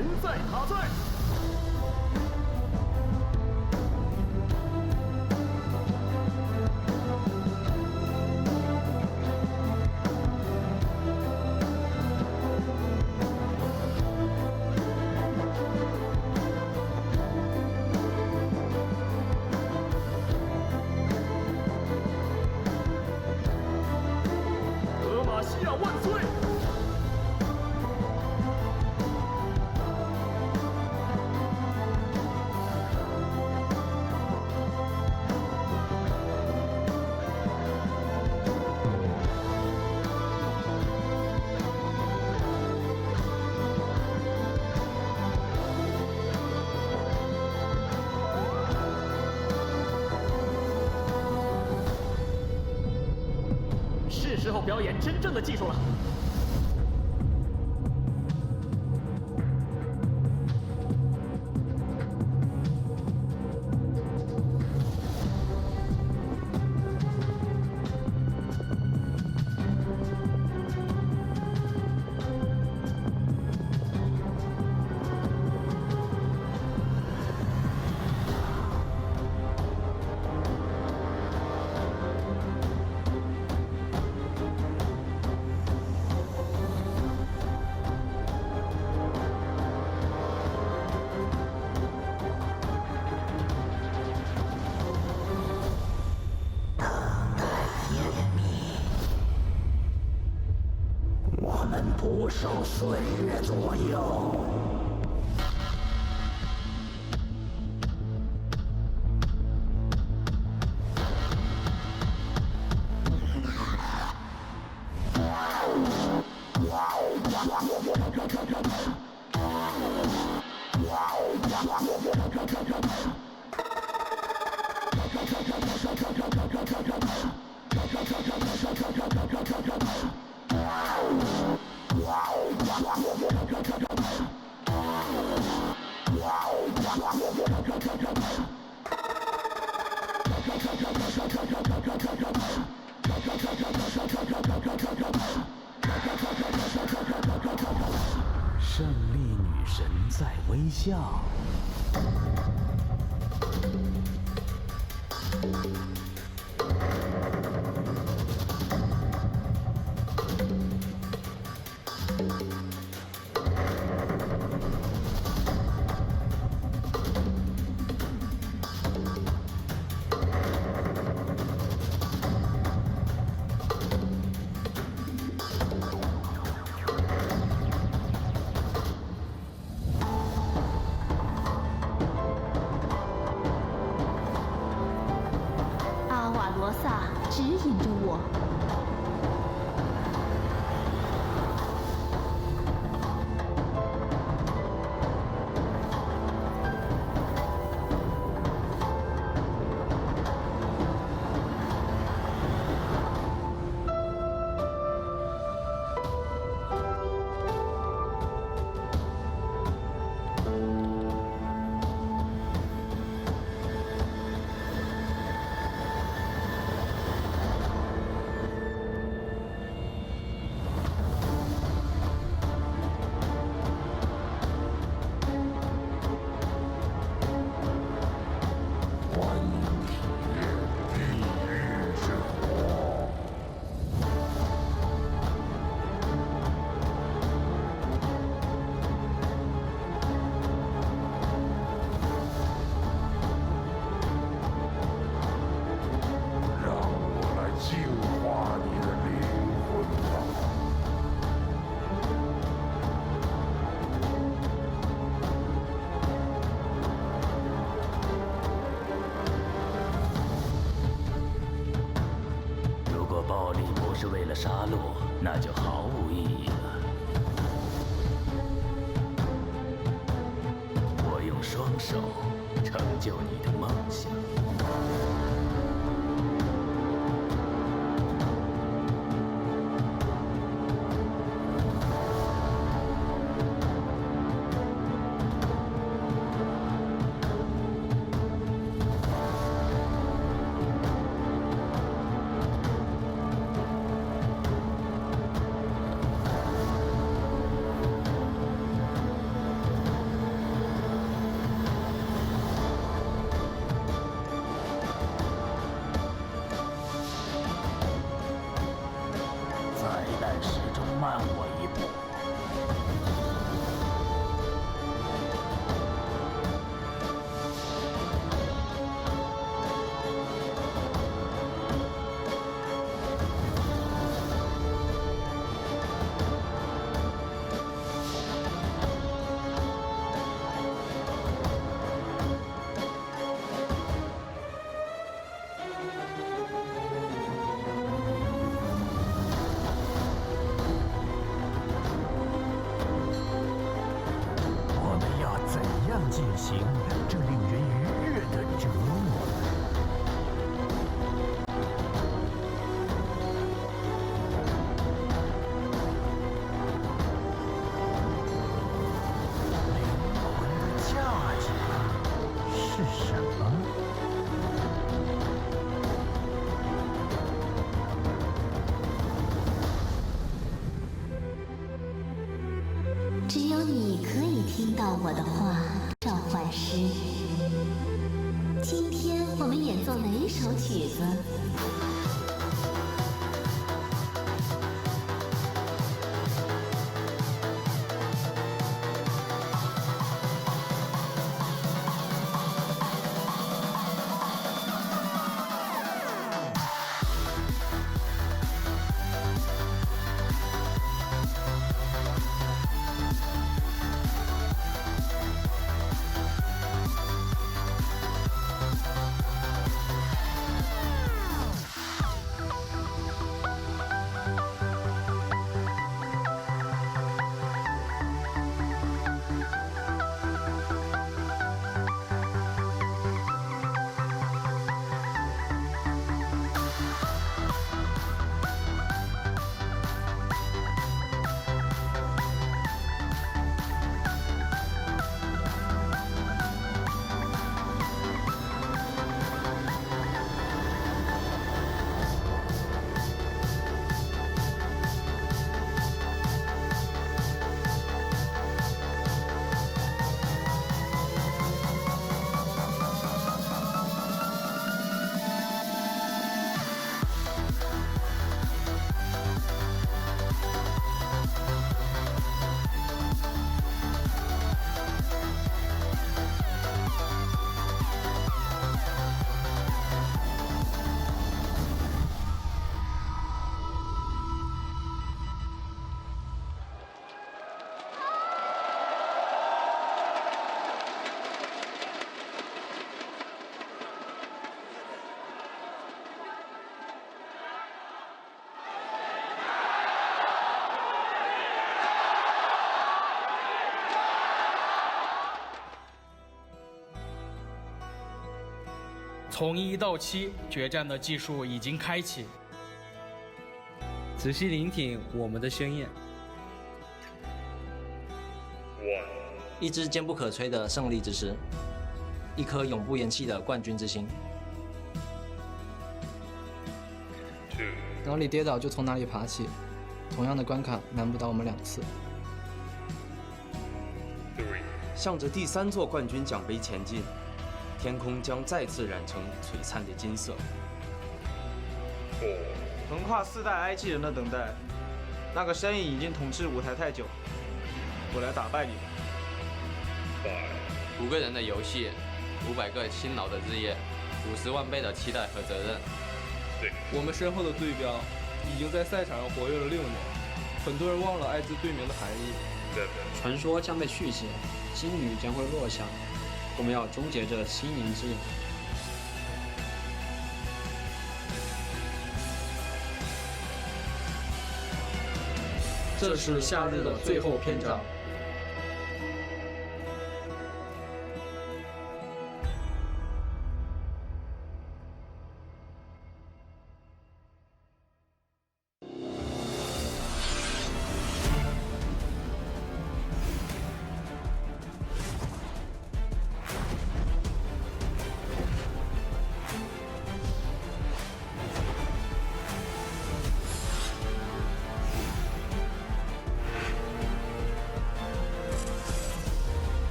人在塔在。德玛西亚万岁！ 是时候表演真正的技术了。不受岁月左右。胜利女神在微笑。阿瓦罗萨指引着我。暴力不是为了杀戮，那就毫无意义了。我用双手成就你的梦想。样进行这令人愉悦的折磨？灵魂的价值是什么？只有你可以听到我的话，召唤师。今天我们演奏哪一首曲子？从1到7，决战的技术已经开启。仔细聆听我们的宣言。一支坚不可摧的胜利之师，一颗永不言弃的冠军之心。哪里跌倒就从哪里爬起，同样的关卡难不倒我们2次。向着第3座冠军奖杯前进，天空将再次染成璀璨的金色。横跨4代埃及人的等待，那个身影已经统治舞台太久，我来打败你们。5个人的游戏，500个辛劳的日夜，50万倍的期待和责任。我们身后的对标已经在赛场上活跃了6年，很多人忘了艾滋队名的含义。传说将被续写，金女将会落下，我们要终结这心灵之眼。这是夏日的最后篇章。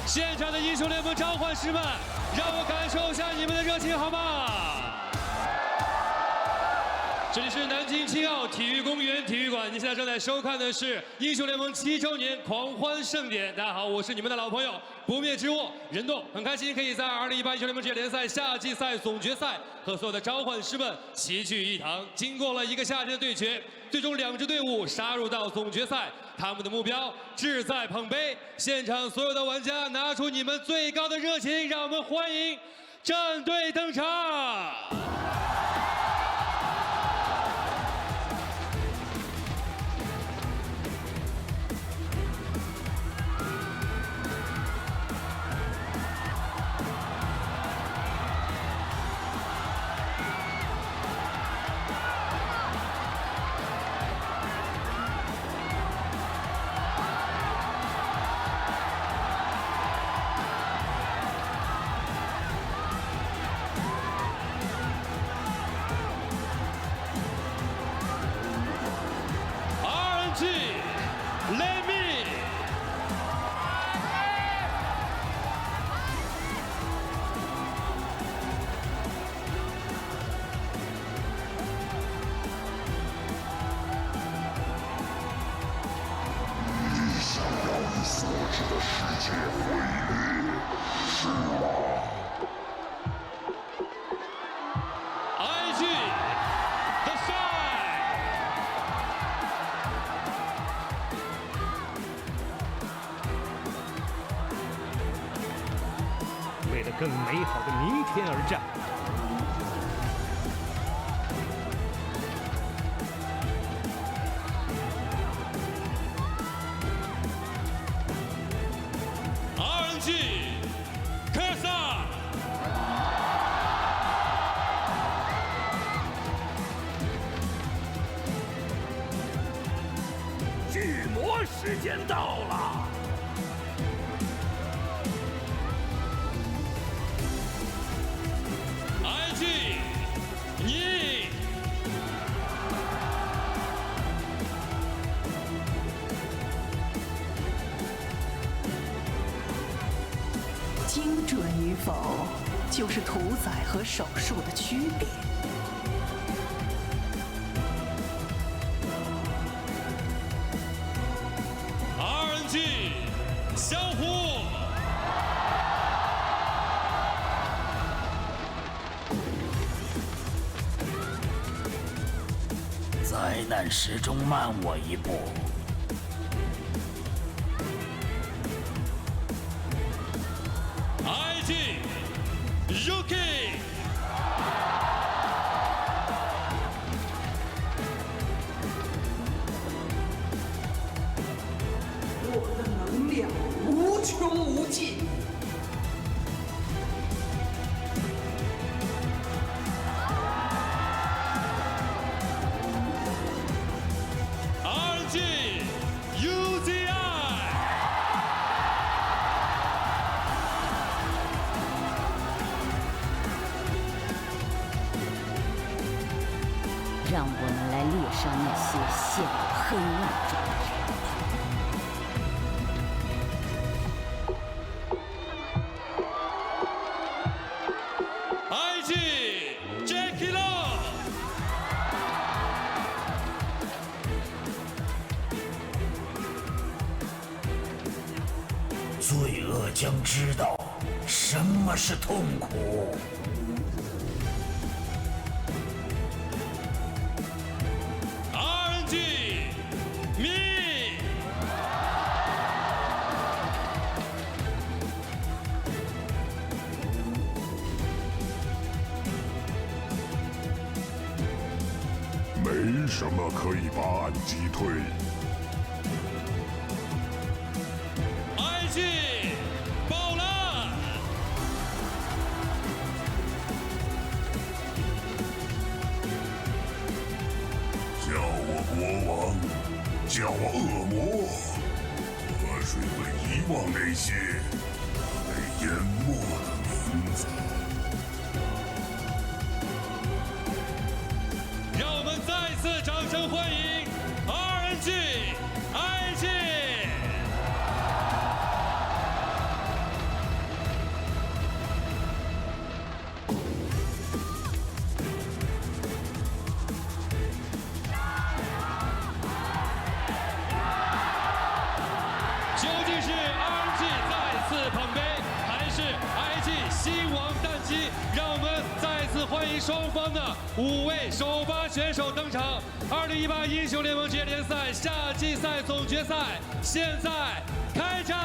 现场的英雄联盟召唤师们，让我感受一下你们的热情好吗？这里是南京青奥体育公园体育馆，您现在正在收看的是英雄联盟7周年狂欢盛典。大家好，我是你们的老朋友不灭之握任动，很开心可以在2018英雄联盟职业联赛夏季赛总决赛和所有的召唤师们齐聚一堂。经过了1个夏天的对决，最终2支队伍杀入到总决赛，他们的目标志在捧杯。现场所有的玩家拿出你们最高的热情，让我们欢迎战队登场。为了更美好的明天而战。RNG， FLICKR。巨魔时间到了。精准与否，就是屠宰和手术的区别。RNG， 小虎。灾难始终慢我一步。Rookie， 我的能量无穷无尽。让我们来猎杀那些陷入黑暗中的人吧。IG Jackie Long， 罪恶将知道什么是痛苦。没什么可以把俺击退。IG 爆蓝，叫我国王，叫我恶魔，河水会遗忘那些被淹没的名字。让我们再次掌声欢迎 RNG IG。双方的5位首发选手登场。2018英雄联盟职业联赛夏季赛总决赛现在开战。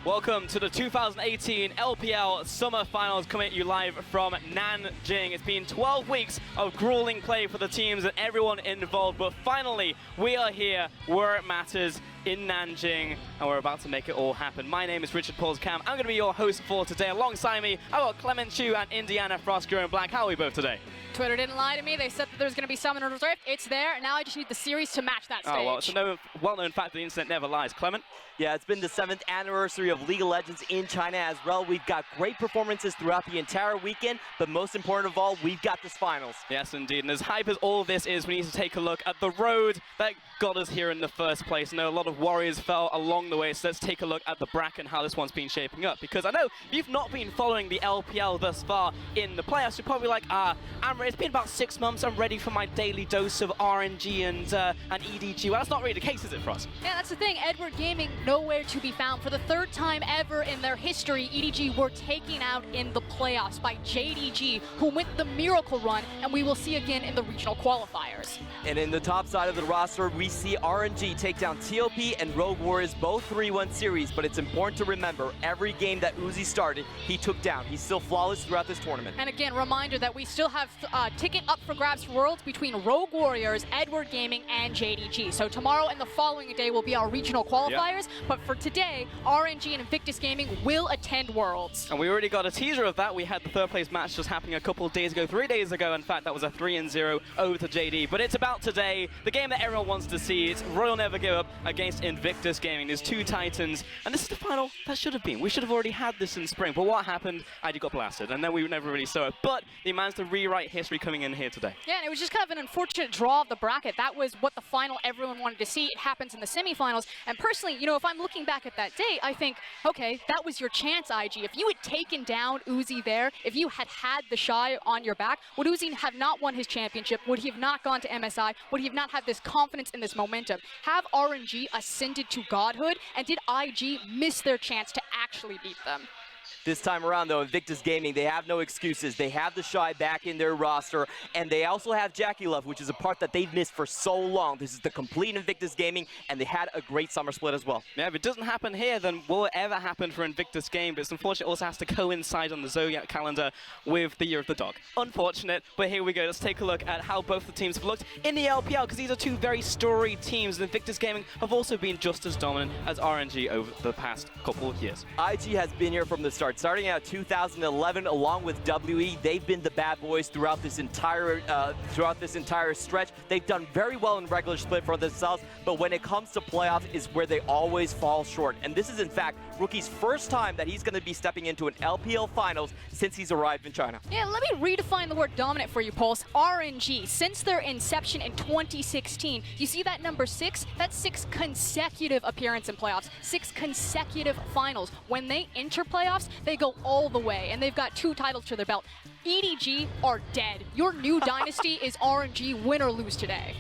Welcome to the 2018 LPL Summer Finals, coming at you live from Nanjing. It's been 12 weeks of grueling play for the teams and everyone involved, but finally we are here where it matters in Nanjing, and we're about to make it all happen. My name is Richard Paulscam. I'm going to be your host for today. Alongside me, I've got Clement Chu and Indiana Frost Girl in Black. How are we both today? Twitter didn't lie to me. They said that there's going to be Summoner's Rift. It's there. Now I just need the series to match that stage. Oh, well, it's a well-known fact that the internet never lies. Clement? Yeah, it's been the 7th anniversary of League of Legends in China as well. We've got great performances throughout the entire weekend, but most important of all, we've got this finals. Yes, indeed. And as hype as all of this is, we need to take a look at the road that got us here in the first place. I know a lot of warriors fell along the way, so let's take a look at the bracket and how this one's been shaping up. Because I know if you've not been following the LPL thus far in the playoffs, you're probably like, it's been about 6 months, I'm ready for my daily dose of RNG and EDG. Well, that's not really the case, is it, Frost? Yeah, that's the thing. Edward Gaming, nowhere to be found. For the 3rd time ever in their history, EDG were taken out in the playoffs by JDG, who went the miracle run, and we will see again in the regional qualifiers. And in the top side of the roster, we see RNG take down TOP and Rogue Warriors, both 3-1 series, but it's important to remember, every game that Uzi started, he took down. He's still flawless throughout this tournament. And again, reminder that we still have ticket up for grabs for Worlds between Rogue Warriors, Edward Gaming, and JDG. So tomorrow and the following day will be our regional qualifiers, but for today, RNG and Invictus Gaming will attend Worlds. And we already got a teaser of that. We had the 3rd place match just happening a couple of days ago, 3 days ago. In fact, that was a 3-0 over to JD. But it's about today, the game that everyone wants to see. It's Royal Never Give Up against Invictus Gaming. There's 2 Titans, and this is the final that should have been. We should have already had this in spring, but what happened? ID got blasted, and then we never really saw it. But they managed to rewrite history coming in here today. Yeah, and it was just kind of an unfortunate draw of the bracket. That was what the final everyone wanted to see. It happens in the semifinals, and personally, you know, if I'm looking back at that day, I think, okay, that was your chance, IG. If you had taken down Uzi there, if you had had the Shy on your back, would Uzi have not won his championship? Would he have not gone to MSI? Would he have not had this confidence in this momentum? Have RNG ascended to godhood, and did IG miss their chance to actually beat them? This time around, though, Invictus Gaming, they have no excuses. They have the Shy back in their roster, and they also have Jackie Love, which is a part that they've missed for so long. This is the complete Invictus Gaming, and they had a great summer split as well. Yeah, if it doesn't happen here, then will it ever happen for Invictus Game? But it's unfortunate, it also has to coincide on the Zodiac calendar with the Year of the Dog. Unfortunate, but here we go. Let's take a look at how both the teams have looked in the LPL, because these are 2 very storied teams, and Invictus Gaming have also been just as dominant as RNG over the past couple of years. IG has been here from the start. Starting out 2011, along with WE, they've been the bad boys throughout this entire stretch. They've done very well in regular split for themselves, but when it comes to playoffs is where they always fall short. And this is, in fact, Rookie's first time that he's going to be stepping into an LPL finals since he's arrived in China. Yeah, let me redefine the word dominant for you, Pulse. RNG, since their inception in 2016, you see that number 6? That's 6 consecutive appearances in playoffs, 6 consecutive finals. When they enter playoffs, they go all the way, and they've got 2 titles to their belt. EDG are dead. Your new dynasty is RNG, win or lose today.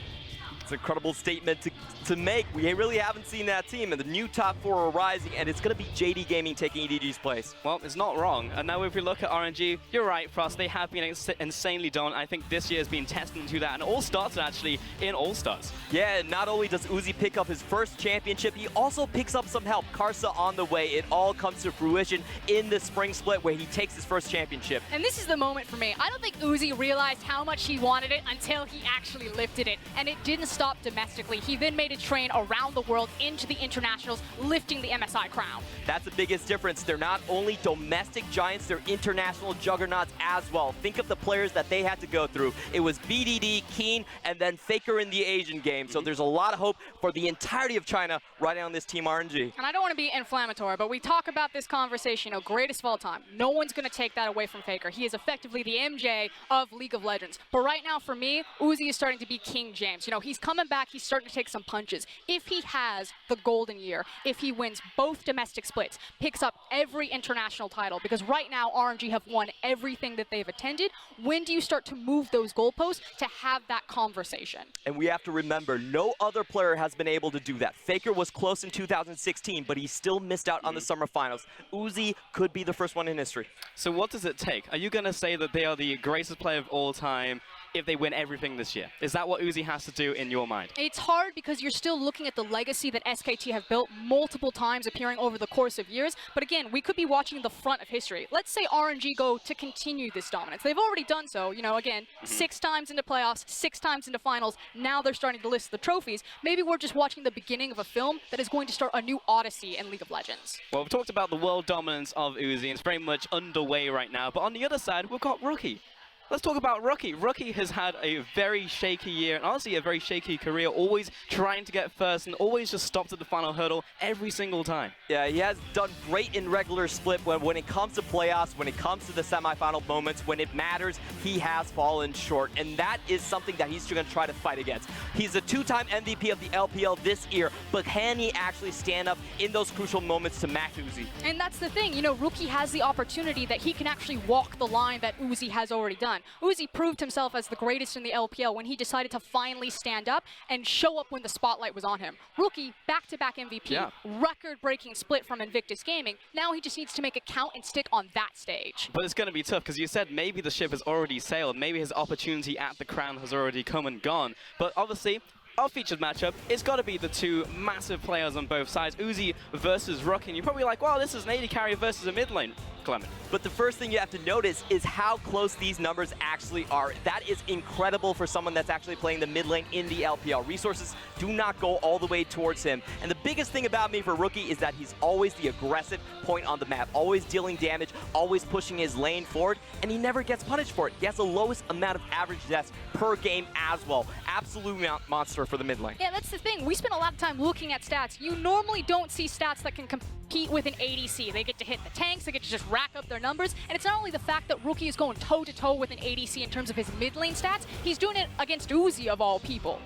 It's an incredible statement to make. We really haven't seen that team, and the new top 4 are rising, and it's going to be JD Gaming taking EDG's place. Well, it's not wrong. And now if we look at RNG, you're right, Frost, they have been insanely dominant. I think this year has been testament to that, and it all started actually in All-Stars. Yeah, not only does Uzi pick up his first championship, he also picks up some help. Karsa on the way. It all comes to fruition in the spring split where he takes his first championship. And this is the moment for me. I don't think Uzi realized how much he wanted it until he actually lifted it, and it didn't stop domestically. He then made a train around the world into the internationals, lifting the MSI crown. That's the biggest difference. They're not only domestic giants, they're international juggernauts as well. Think of the players that they had to go through. It was BDD, Keen, and then FLICKR in the Asian game. So there's a lot of hope for the entirety of China riding on this team RNG. And I don't want to be inflammatory, but we talk about this conversation, greatest of all time. No one's going to take that away from FLICKR. He is effectively the MJ of League of Legends. But right now, for me, Uzi is starting to be King James. You know, he's coming back, he's starting to take some punches. If he has the golden year, if he wins both domestic splits, picks up every international title, because right now RNG have won everything that they've attended, when do you start to move those goalposts to have that conversation? And we have to remember, no other player has been able to do that. FLICKR was close in 2016, but he still missed out on the summer finals. Uzi could be the first one in history. So what does it take? Are you going to say that they are the greatest player of all time if they win everything this year? Is that what Uzi has to do in your mind? It's hard because you're still looking at the legacy that SKT have built multiple times, appearing over the course of years. But again, we could be watching the front of history. Let's say RNG go to continue this dominance. They've already done so, you know, again, 6 times into playoffs, 6 times into finals. Now they're starting to list the trophies. Maybe we're just watching the beginning of a film that is going to start a new odyssey in League of Legends. Well, we've talked about the world dominance of Uzi, and it's very much underway right now. But on the other side, we've got Rookie. Let's talk about Rookie. Rookie has had a very shaky year, and honestly a very shaky career, always trying to get first and always just stopped at the final hurdle every single time. Yeah, he has done great in regular split, but when it comes to playoffs, when it comes to the semifinal moments, when it matters, he has fallen short, and that is something that he's going to try to fight against. He's a 2-time MVP of the LPL this year, but can he actually stand up in those crucial moments to match Uzi? And that's the thing, you know, Rookie has the opportunity that he can actually walk the line that Uzi has already done. Uzi proved himself as the greatest in the LPL when he decided to finally stand up and show up when the spotlight was on him. Rookie, back-to-back MVP, record-breaking split from Invictus Gaming. Now he just needs to make a count and stick on that stage. But it's going to be tough, because you said maybe the ship has already sailed. Maybe his opportunity at the crown has already come and gone. But obviously, our featured matchup, it's got to be the two massive players on both sides, Uzi versus Rookie. And you're probably like, wow, this is an AD carry versus a mid lane, Clement. But the first thing you have to notice is how close these numbers actually are. That is incredible for someone that's actually playing the mid lane in the LPL. Resources do not go all the way towards him. And the biggest thing about me for Rookie is that he's always the aggressive point on the map, always dealing damage, always pushing his lane forward, and he never gets punished for it. He has the lowest amount of average deaths per game as well. Absolute monster for the mid lane. Yeah, that's the thing. We spend a lot of time looking at stats. You normally don't see stats that can compete with an ADC. They get to hit the tanks, they get to just rack up their numbers, and it's not only the fact that Rookie is going toe-to-toe with an ADC in terms of his mid lane stats, he's doing it against Uzi of all people.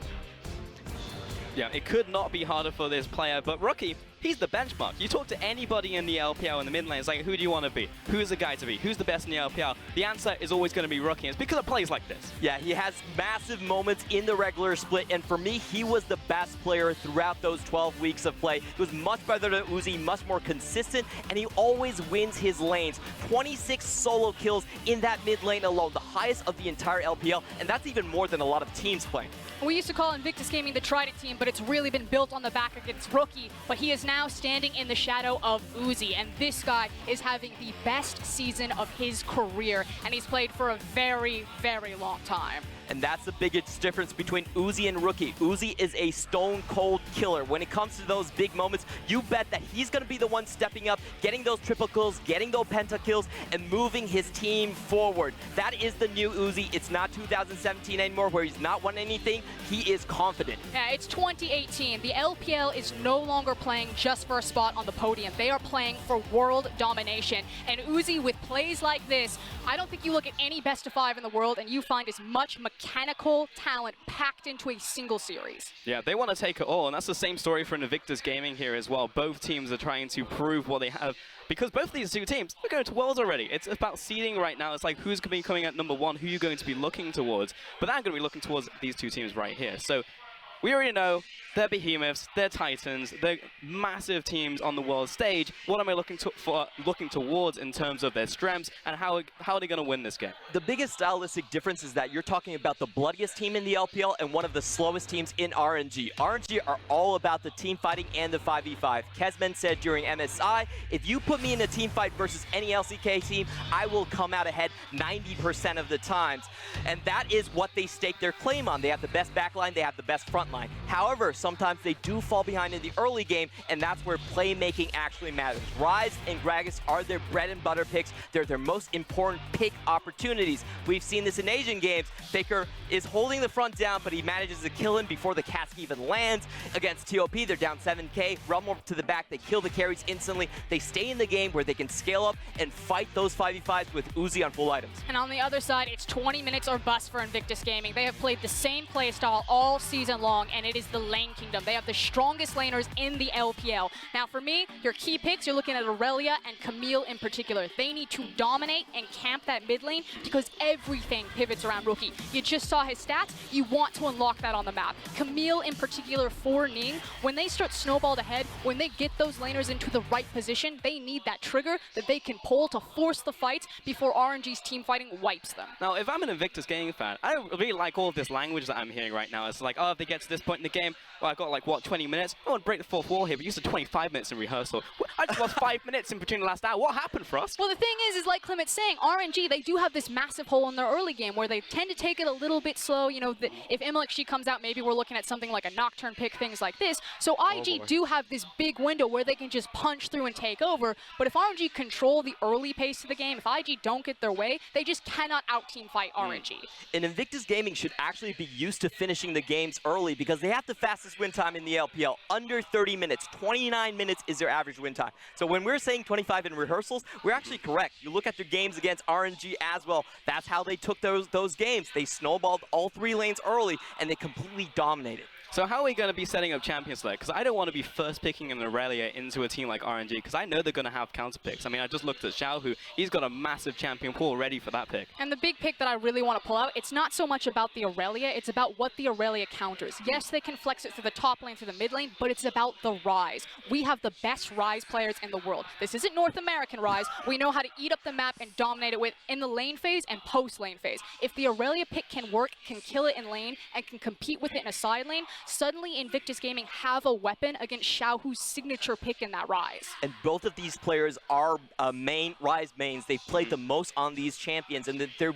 Yeah, it could not be harder for this player, but Rookie, he's the benchmark. You talk to anybody in the LPL in the mid lane, it's like, who do you want to be? Who's the guy to be? Who's the best in the LPL? The answer is always going to be Rookie. It's because of plays like this. Yeah, he has massive moments in the regular split, and for me, he was the best player throughout those 12 weeks of play. He was much better than Uzi, much more consistent, and he always wins his lanes. 26 solo kills in that mid lane alone, the highest of the entire LPL, and that's even more than a lot of teams playing. We used to call Invictus Gaming the Trident team, but it's really been built on the back against Rookie. But he is now standing in the shadow of Uzi, and this guy is having the best season of his career, and he's played for a very, very long time. And that's the biggest difference between Uzi and Rookie. Uzi is a stone-cold killer. When it comes to those big moments, you bet that he's going to be the one stepping up, getting those triple kills, getting those pentakills, and moving his team forward. That is the new Uzi. It's not 2017 anymore, where he's not won anything. He is confident. Yeah, it's 2018. The LPL is no longer playing just for a spot on the podium. They are playing for world domination. And Uzi, with plays like this, I don't think you look at any best of 5 in the world and you find as much mechanical talent packed into a single series. Yeah, they want to take it all, and that's the same story for Invictus Gaming here as well. Both teams are trying to prove what they have, because both of these two teams are going to Worlds already. It's about seeding right now. It's like, who's going to be coming at #1, who you're going to be looking towards. But I'm going to be looking towards these two teams right here. So we already know they're behemoths, they're titans, they're massive teams on the world stage. What am I looking towards in terms of their strengths, and how are they going to win this game? The biggest stylistic difference is that you're talking about the bloodiest team in the LPL and one of the slowest teams in RNG. RNG are all about the team fighting and the 5v5. Kesman said during MSI, if you put me in a team fight versus any LCK team, I will come out ahead 90% of the times. And that is what they stake their claim on. They have the best backline, they have the best front line. However, sometimes they do fall behind in the early game, and that's where playmaking actually matters. Ryze and Gragas are their bread and butter picks. They're their most important pick opportunities. We've seen this in Asian games. FLICKR is holding the front down, but he manages to kill him before the cask even lands. Against TOP, they're down 7k. Realm over to the back, they kill the carries instantly. They stay in the game where they can scale up and fight those 5v5s with Uzi on full items. And on the other side, it's 20 minutes or bust for Invictus Gaming. They have played the same play style all season long. strong, and it is the lane kingdom. They have the strongest laners in the LPL. Now for me, your key picks, you're looking at Aurelia and Camille in particular. They need to dominate and camp that mid lane because everything pivots around Rookie. You just saw his stats, you want to unlock that on the map. Camille in particular for Ning, when they start snowballed ahead, when they get those laners into the right position, they need that trigger that they can pull to force the fights before RNG's team fighting wipes them. Now, if I'm an Invictus gaming fan, I don't really like all of this language that I'm hearing right now. It's like, oh, if they get to this point in the game, well, I've got like, what, 20 minutes? I want to break the fourth wall here, but you said 25 minutes in rehearsal. I just lost 5 minutes in between the last hour. What happened for us? Well, the thing is like Clement's saying, RNG, they do have this massive hole in their early game where they tend to take it a little bit slow. You know, if Immelix comes out, maybe we're looking at something like a Nocturne pick, things like this. So IG do have this big window where they can just punch through and take over. But if RNG control the early pace of the game, if IG don't get their way, they just cannot out-team fight RNG. And Invictus Gaming should actually be used to finishing the games early because they have the fastest win time in the LPL, under 30 minutes. 29 minutes is their average win time. So when we're saying 25 in rehearsals, we're actually correct. You look at their games against RNG as well. That's how they took those games. They snowballed all 3 lanes early, and they completely dominated. So how are we going to be setting up champions select? Because I don't want to be first picking an Aurelia into a team like RNG, because I know they're going to have counter picks. I mean, I just looked at Xiaohu. He's got a massive champion pool ready for that pick. And the big pick that I really want to pull out, it's not so much about the Aurelia, it's about what the Aurelia counters. Yes, they can flex it through the top lane, through the mid lane, but it's about the Ryze. We have the best Ryze players in the world. This isn't North American Ryze. We know how to eat up the map and dominate it in the lane phase and post-lane phase. If the Aurelia pick can work, can kill it in lane, and can compete with it in a side lane, suddenly Invictus Gaming have a weapon against Xiaohu's signature pick in that Ryze. And both of these players are Ryze mains. They've played the most on these champions, and they're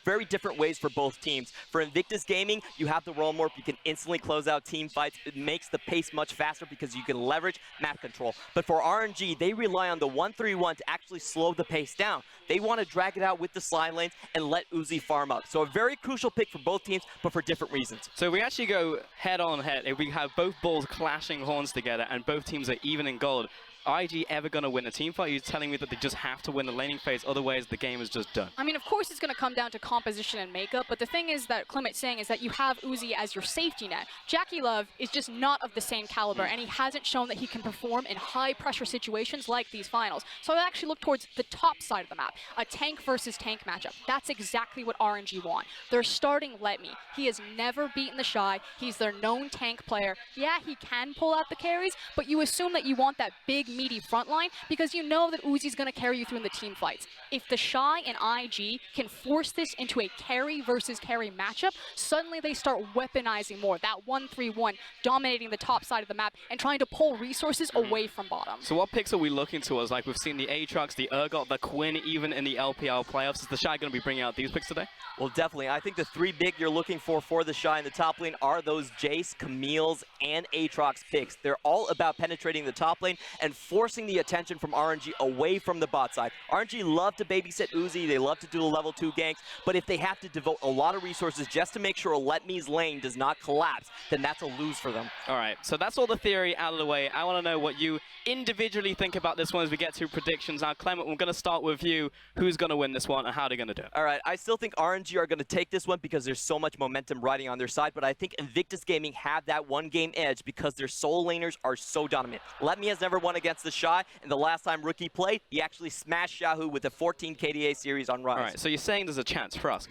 very different ways for both teams. For Invictus Gaming, you have the roll morph. You can instantly close out team fights. It makes the pace much faster because you can leverage map control. But for RNG, they rely on the 1-3-1 to actually slow the pace down. They want to drag it out with the slide lanes and let Uzi farm up. So a very crucial pick for both teams, but for different reasons. So we actually go head on head. If we have both balls clashing horns together and both teams are even in gold, IG ever going to win a team fight? You're telling me that they just have to win the laning phase, otherwise the game is just done. I mean, of course it's going to come down to composition and makeup, but the thing is that Clement's saying is that you have Uzi as your safety net. Jackie Love is just not of the same caliber, and he hasn't shown that he can perform in high-pressure situations like these finals. So I actually look towards the top side of the map, a tank versus tank matchup. That's exactly what RNG want. They're starting Let Me. He has never beaten the Shy. He's their known tank player. Yeah, he can pull out the carries, but you assume that you want that big meaty front line because you know that Uzi's going to carry you through in the team fights. If the Shy and IG can force this into a carry versus carry matchup, suddenly they start weaponizing more. That 1-3-1, dominating the top side of the map and trying to pull resources away from bottom. So what picks are we looking towards? Like we've seen the Aatrox, the Urgot, the Quinn, even in the LPL playoffs. Is the Shy going to be bringing out these picks today? Well, definitely. I think the 3 big you're looking for the Shy in the top lane are those Jace, Camille's, and Aatrox picks. They're all about penetrating the top lane and forcing the attention from RNG away from the bot side. RNG love to babysit Uzi. They love to do the level 2 ganks, but if they have to devote a lot of resources just to make sure Let Me's lane does not collapse, then that's a lose for them. All right, so that's all the theory out of the way. I want to know what you individually think about this one as we get to predictions. Now, Clement, we're going to start with you. Who's going to win this one and how they're going to do it? All right, I still think RNG are going to take this one because there's so much momentum riding on their side, but I think Invictus Gaming have that 1-game edge because their solo laners are so dominant. Let Me has never won against the Shy, and the last time Rookie played, he actually smashed Xiaohu with a 14 KDA series on Ryze. All right, so you're saying there's a chance for us?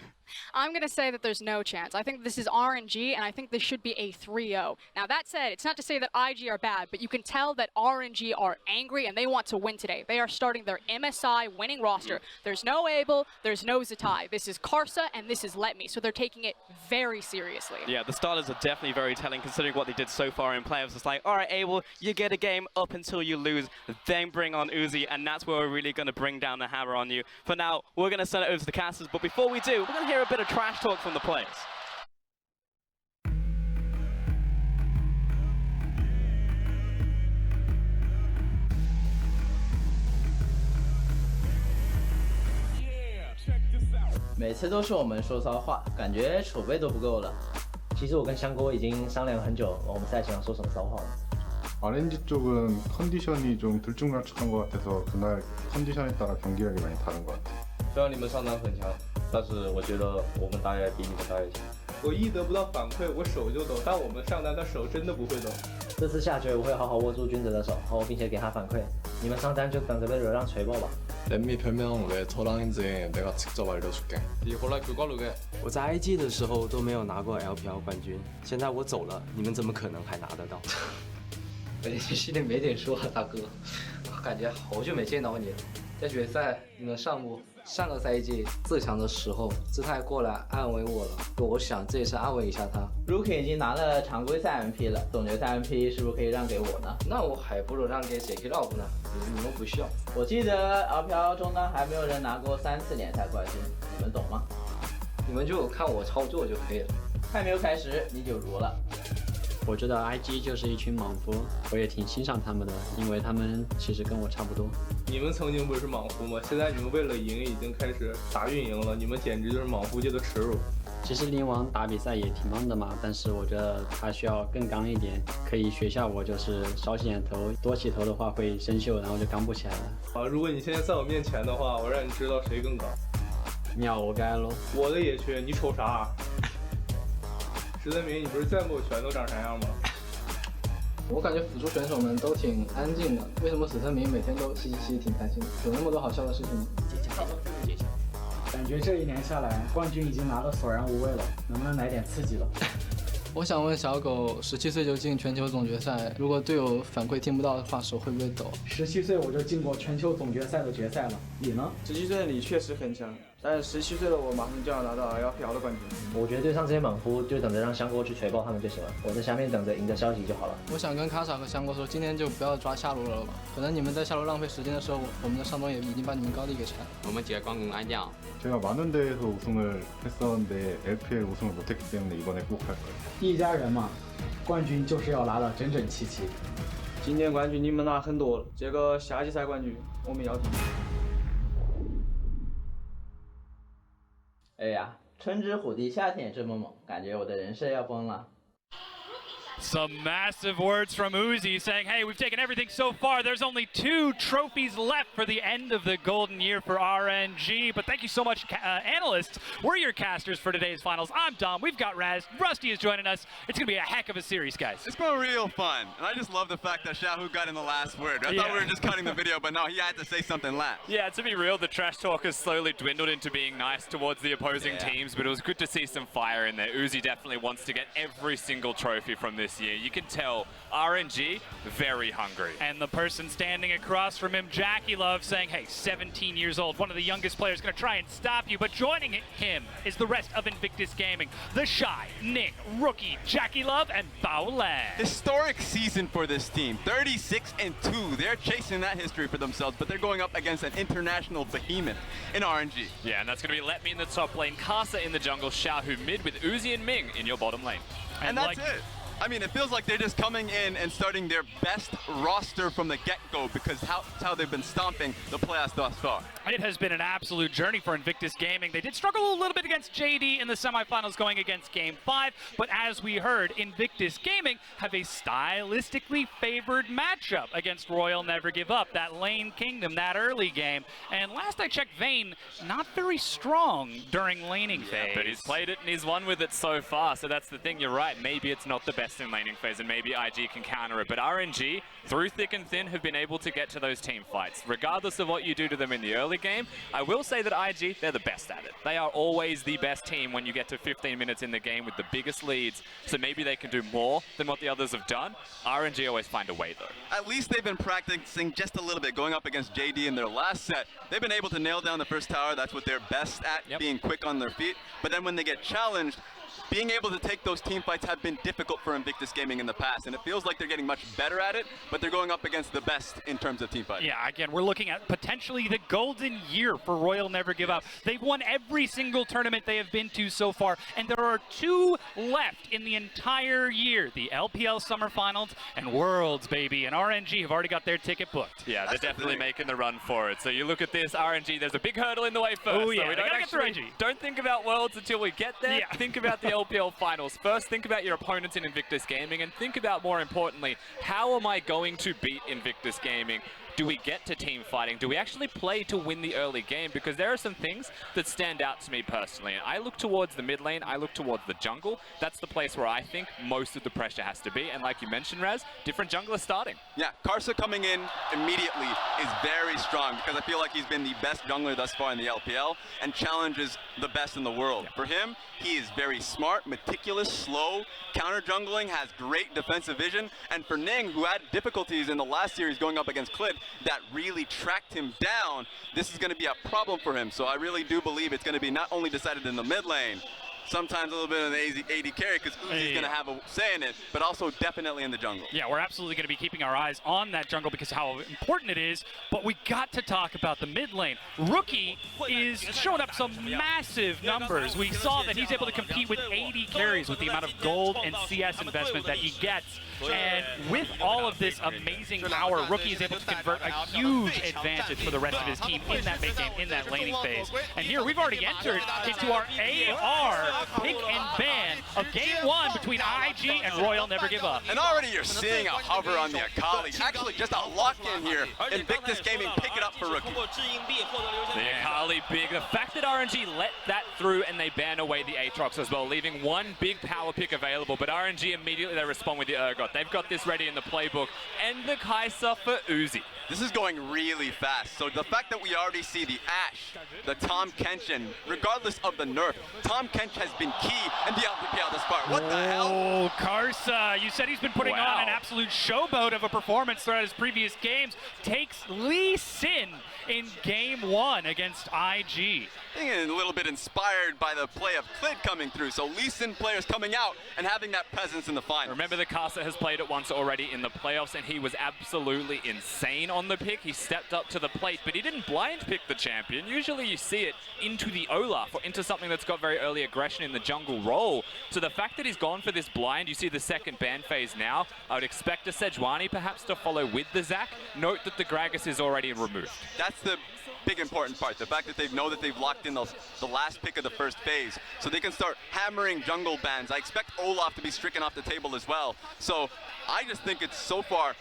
I'm going to say that there's no chance. I think this is RNG, and I think this should be a 3-0. Now, that said, it's not to say that IG are bad, but you can tell that RNG are angry, and they want to win today. They are starting their MSI winning roster. There's no Abel, there's no Zatai. This is Karsa, and this is Let Me, so they're taking it very seriously. Yeah, the starters are definitely very telling, considering what they did so far in playoffs. It's like, all right, Abel, you get a game up until you lose, then bring on Uzi, and that's where we're really going to bring down the hammer on you. For now, we're going to send it over to the casters, but before we do, we're going to hear a bit of trash talk from the players.每次都是我们说骚话，感觉储备都不够了。其实我跟香锅已经商量很久，我们赛前要说什么骚话了。 RNG 쪽은 컨디션이 좀 들쭉날쭉한 것 같아서 그날 컨디션에 따라 경기력이 많이 다른 것 같아요. 虽然你们上单很强，但是我觉得我们打野比你们打野强。我一得不到反馈，我手就抖，但我们上单的手真的不会抖。这次下决我会好好握住君子的手，并且给他反馈。你们上单就等着被惹让锤爆吧。랜미 별명 왜 토랑인지 내가 직접 알려줄게. 我在 IG 的时候都没有拿过 LPL 冠军，现在我走了，你们怎么可能还拿得到？心里没点数啊，大哥。感觉好久没见到你了。在决赛，你们上个赛季最强的时候，姿态过来安慰我了，我想这一次安慰一下他。 Rookie 已经拿了常规赛 MP 了，总决赛 MP 是不是可以让给我呢？那我还不如让给 Jacky Love 呢，你们不需要。我记得 LPL 中呢还没有人拿过3次联赛冠军，你们懂吗？你们就看我操作就可以了。还没有开始你就输了。我觉得 IG 就是一群莽夫，我也挺欣赏他们的，因为他们其实跟我差不多。你们曾经不是莽夫吗？现在你们为了赢已经开始打运营了，你们简直就是莽夫界的耻辱。其实灵王打比赛也挺慢的嘛，但是我觉得他需要更刚一点，可以学下我，就是少起点头，多起头的话会生锈，然后就刚不起来了。如果你现在在我面前的话，我让你知道谁更刚。秒我该喽。我的野区，你瞅啥？石泽明，你不是见过拳头长啥样吗？我感觉辅助选手们都挺安静的，为什么史特明每天都嘻嘻嘻挺开心的？有那么多好笑的事情吗？感觉这一年下来，冠军已经拿得索然无味了，能不能来点刺激的？我想问小狗，17岁就进全球总决赛，如果队友反馈听不到的话，手会不会抖？17岁我就进过全球总决赛的决赛了，你呢？17岁的你确实很强，但是17岁的我马上就要拿到 LPL 的冠军。我觉得对上这些莽夫，就等着让香锅去锤爆他们就行了。我在下面等着赢的消息就好了。我想跟卡萨和香锅说，今天就不要抓下路了吧？可能你们在下路浪费时间的时候，我们的上端也已经把你们高地给拆了。我们几个光棍安将。 제가 많은 데에서 우승을 했었는데 LPL 우승을 못했기 때문에 이번에 꼭 할 거예요. 一家人嘛，冠军就是要拿得整整齐齐。今年冠军你们拿很多了，这个夏季赛冠军我们要听。哎呀，春之虎地夏天也这么猛，感觉我的人设要崩了。 Some massive words from Uzi saying, hey, we've taken everything so far. There's only 2 trophies left for the end of the golden year for RNG. But thank you so much, analysts. We're your casters for today's finals. I'm Dom. We've got Raz. Rusty is joining us. It's going to be a heck of a series, guys. It's going real fun. And I just love the fact that Shahu got in the last word. I thought we were just cutting the video, but no, he had to say something last. Yeah, to be real, the trash talk has slowly dwindled into being nice towards the opposing teams. But it was good to see some fire in there. Uzi definitely wants to get every single trophy from this year. You can tell RNG very hungry. And the person standing across from him, Jackie Love, saying, hey, 17 years old, one of the youngest players, going to try and stop you. But joining him is the rest of Invictus Gaming. The Shy, Nick, Rookie, Jackie Love, and Baolan. Historic season for this team. 36-2. They're chasing that history for themselves, but they're going up against an international behemoth in RNG. Yeah, and that's going to be Let Me in the top lane, Kasa in the jungle, Xiaohu mid with Uzi and Ming in your bottom lane. And that's it. I mean, it feels like they're just coming in and starting their best roster from the get-go because that's how they've been stomping the playoffs thus far. It has been an absolute journey for Invictus Gaming. They did struggle a little bit against JD in the semifinals going against Game 5, but as we heard, Invictus Gaming have a stylistically favored matchup against Royal Never Give Up, that lane kingdom, that early game. And last I checked, Vayne, not very strong during laning phase. But he's played it and he's won with it so far, so that's the thing, you're right. Maybe it's not the best in laning phase and maybe IG can counter it, but RNG, through thick and thin, have been able to get to those team fights. Regardless of what you do to them in the early game, I will say that IG, they're the best at it. They are always the best team when you get to 15 minutes in the game with the biggest leads, so maybe they can do more than what the others have done. RNG always find a way though. At least they've been practicing just a little bit, going up against JD in their last set. They've been able to nail down the first tower, that's what they're best at, being quick on their feet. But then when they get challenged, being able to take those team fights have been difficult for Invictus Gaming in the past, and it feels like they're getting much better at it, but they're going up against the best in terms of team fighting. Yeah, again, we're looking at potentially the golden year for Royal Never Give Up. They've won every single tournament they have been to so far, and there are 2 left in the entire year. The LPL Summer Finals and Worlds, baby, and RNG have already got their ticket booked. Yeah, they're definitely making the run for it. So you look at this, RNG, there's a big hurdle in the way first. Oh yeah, so we gotta get through RNG. Don't think about Worlds until we get there. Yeah. Think about the LPL Finals. First, think about your opponents in Invictus Gaming, and think about, more importantly, how am I going to beat Invictus Gaming? Do we get to team fighting? Do we actually play to win the early game? Because there are some things that stand out to me personally. And I look towards the mid lane, I look towards the jungle. That's the place where I think most of the pressure has to be. And like you mentioned, Raz, different junglers starting. Yeah, Karsa coming in immediately is very strong because I feel like he's been the best jungler thus far in the LPL and challenges the best in the world. For him, he is very smart, meticulous, slow, counter jungling, has great defensive vision. And for Ning, who had difficulties in the last series going up against Clid, that really tracked him down, this is going to be a problem for him. So I really do believe it's going to be not only decided in the mid lane, sometimes a little bit of an AD carry because Uzi's going to have a say in it, but also definitely in the jungle. Yeah, we're absolutely going to be keeping our eyes on that jungle because of how important it is, but we got to talk about the mid lane. Rookie is showing up some massive numbers. We saw that he's able to compete with 80 carries with the amount of gold and CS investment that he gets. And with all of this amazing power, Rookie is able to convert a huge advantage for the rest of his team in that mid game, in that laning phase. And here we've already entered into our AR pick and ban of game 1 between IG and Royal Never Give Up. And already you're seeing a hover on the Akali. Actually, just a lock-in here. Invictus Gaming pick it up for Rookie. The Akali big. The fact that RNG let that through and they ban away the Aatrox as well, leaving one big power pick available, but RNG immediately they respond with the Urgot. They've got this ready in the playbook. And the Kai'Sa for Uzi. This is going really fast. So the fact that we already see the Ashe, the Tahm Kench, regardless of the nerf, Tahm Kench has been key in the LPL this far. What the hell? Oh, Karsa, you said he's been putting on an absolute showboat of a performance throughout his previous games. Takes Lee Sin in game 1 against IG. I think a little bit inspired by the play of Clid coming through. So Lee Sin players coming out and having that presence in the final. Remember the Karsa has played it once already in the playoffs and he was absolutely insane on the pick. He stepped up to the plate, but he didn't blind pick the champion. Usually you see it into the Olaf or into something that's got very early aggression in the jungle role. So the fact that he's gone for this blind, you see the second ban phase now. I would expect a Sejuani perhaps to follow with the Zac. Note that the Gragas is already removed. That's the big important part, the fact that they know that they've locked in the last pick of the first phase, so they can start hammering jungle bans. I expect Olaf to be stricken off the table as well. So I just think it's so far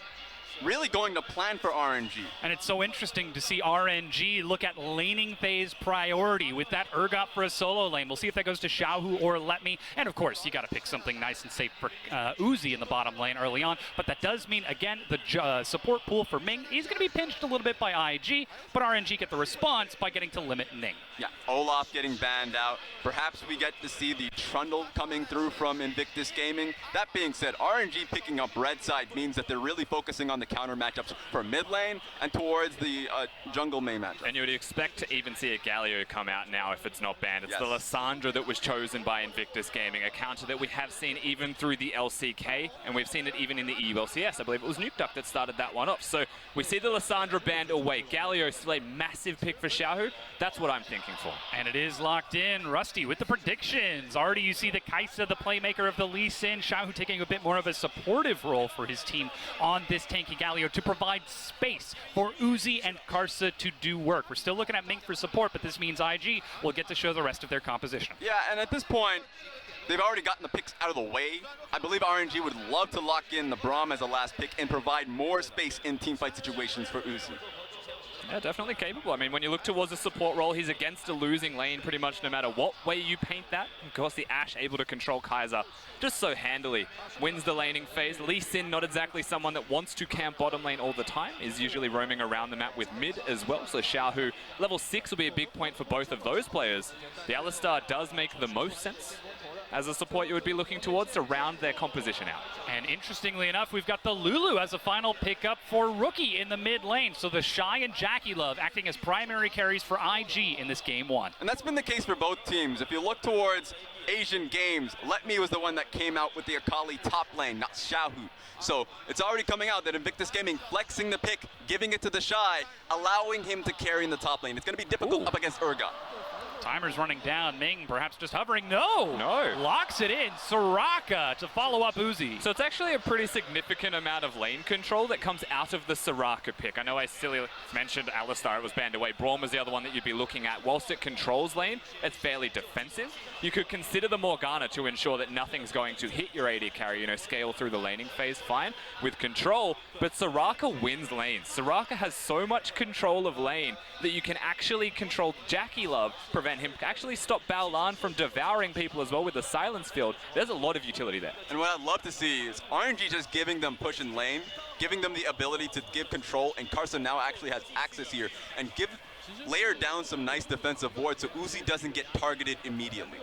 really going to plan for RNG. And it's so interesting to see RNG look at laning phase priority with that Urgot for a solo lane. We'll see if that goes to Xiaohu or Let Me. And of course, you got to pick something nice and safe for Uzi in the bottom lane early on. But that does mean, again, the support pool for Ming is going to be pinched a little bit by IG, but RNG get the response by getting to limit Ning. Yeah, Olaf getting banned out. Perhaps we get to see the Trundle coming through from Invictus Gaming. That being said, RNG picking up red side means that they're really focusing on the counter matchups for mid lane and towards the jungle main matchup. And you would expect to even see a Galio come out now if it's not banned. It's the Lissandra that was chosen by Invictus Gaming, a counter that we have seen even through the LCK, and we've seen it even in the EULCS. I believe it was Nukeduck that started that one off. So we see the Lissandra banned away. Galio still a massive pick for Xiaohu. That's what I'm thinking for. And it is locked in. Rusty with the predictions. Already you see the Kai'Sa, the playmaker of the Lee Sin. Xiaohu taking a bit more of a supportive role for his team on this tanky Galio to provide space for Uzi and Karsa to do work. We're still looking at Mink for support, but this means IG will get to show the rest of their composition. Yeah, and at this point, they've already gotten the picks out of the way. I believe RNG would love to lock in the Braum as a last pick and provide more space in teamfight situations for Uzi. Yeah, definitely capable. I mean, when you look towards the support role, he's against a losing lane pretty much no matter what way you paint that. Of course, the Ashe able to control Kai'Sa just so handily. Wins the laning phase. Lee Sin, not exactly someone that wants to camp bottom lane all the time, is usually roaming around the map with mid as well. So Xiaohu, level 6 will be a big point for both of those players. The Alistar does make the most sense as a support you would be looking towards to round their composition out. And interestingly enough, we've got the Lulu as a final pickup for Rookie in the mid lane. So the Shy and Jackie Love acting as primary carries for IG in this game 1. And that's been the case for both teams. If you look towards Asian games, Let Me was the one that came out with the Akali top lane, not Xiaohu. So it's already coming out that Invictus Gaming flexing the pick, giving it to the Shy, allowing him to carry in the top lane. It's going to be difficult up against Urgot. Timer's running down. Ming perhaps just hovering. No! Locks it in. Soraka to follow up Uzi. So it's actually a pretty significant amount of lane control that comes out of the Soraka pick. I know I silly mentioned Alistar, it was banned away. Braum was the other one that you'd be looking at. Whilst it controls lane, it's fairly defensive. You could consider the Morgana to ensure that nothing's going to hit your AD carry, you know, scale through the laning phase fine with control, but Soraka wins lanes. Soraka has so much control of lane that you can actually control Jackie Love, prevent him, actually stop Baolan from devouring people as well with the silence field. There's a lot of utility there. And what I'd love to see is RNG just giving them push in lane, giving them the ability to give control, and Carson now actually has access here, and layer down some nice defensive wards so Uzi doesn't get targeted immediately.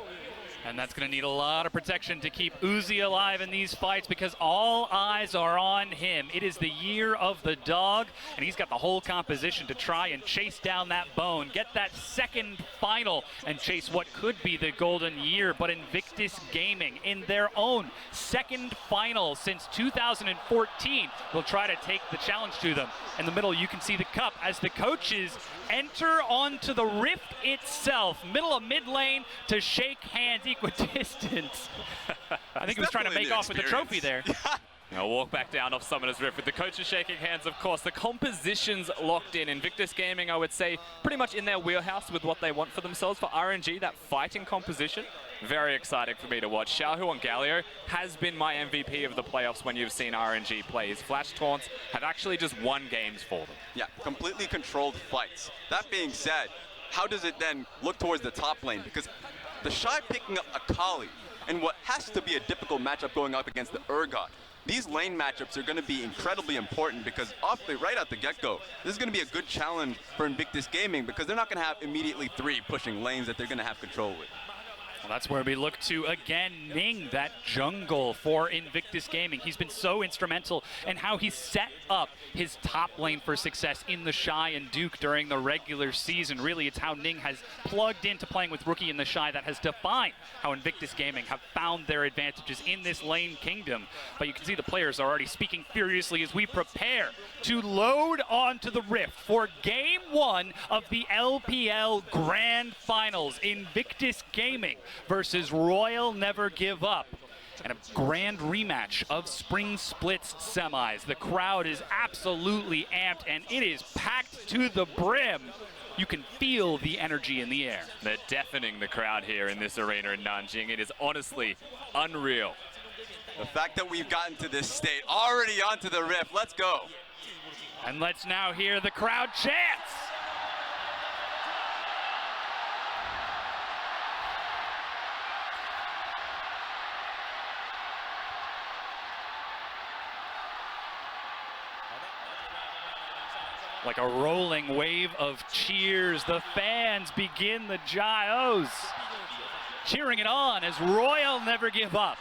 And that's going to need a lot of protection to keep Uzi alive in these fights because all eyes are on him. It is the year of the dog, and he's got the whole composition to try and chase down that bone, get that second final, and chase what could be the golden year. But Invictus Gaming, in their own second final since 2014, will try to take the challenge to them. In the middle, you can see the cup as the coaches enter onto the rift itself, middle of mid lane to shake hands equidistant. I think he was trying to make off with the trophy there. Now walk back down off Summoner's Rift with the coaches shaking hands, of course. The composition's locked in. Invictus Gaming, I would say, pretty much in their wheelhouse with what they want for themselves. For RNG, that fighting composition, very exciting for me to watch. Xiaohu on Galio has been my MVP of the playoffs when you've seen RNG play. His flash taunts have actually just won games for them. Yeah, completely controlled fights. That being said, how does it then look towards the top lane? Because the Shy picking up Akali, and what has to be a difficult matchup going up against the Urgot. These lane matchups are going to be incredibly important because right out the get-go, this is going to be a good challenge for Invictus Gaming because they're not going to have immediately 3 pushing lanes that they're going to have control with. Well, that's where we look to, again, Ning, that jungle for Invictus Gaming. He's been so instrumental in how he set up his top lane for success in the Shy and Duke during the regular season. Really, it's how Ning has plugged into playing with Rookie in the Shy that has defined how Invictus Gaming have found their advantages in this lane kingdom. But you can see the players are already speaking furiously as we prepare to load onto the Rift for Game 1 of the LPL Grand Finals. Invictus Gaming versus Royal Never Give Up. And a grand rematch of Spring Splits semis. The crowd is absolutely amped and it is packed to the brim. You can feel the energy in the air. They're deafening the crowd here in this arena in Nanjing. It is honestly unreal. The fact that we've gotten to this state, already onto the Rift, let's go. And let's now hear the crowd chants. Like a rolling wave of cheers, the fans begin the gyos. Cheering it on as Royal Never Give Up,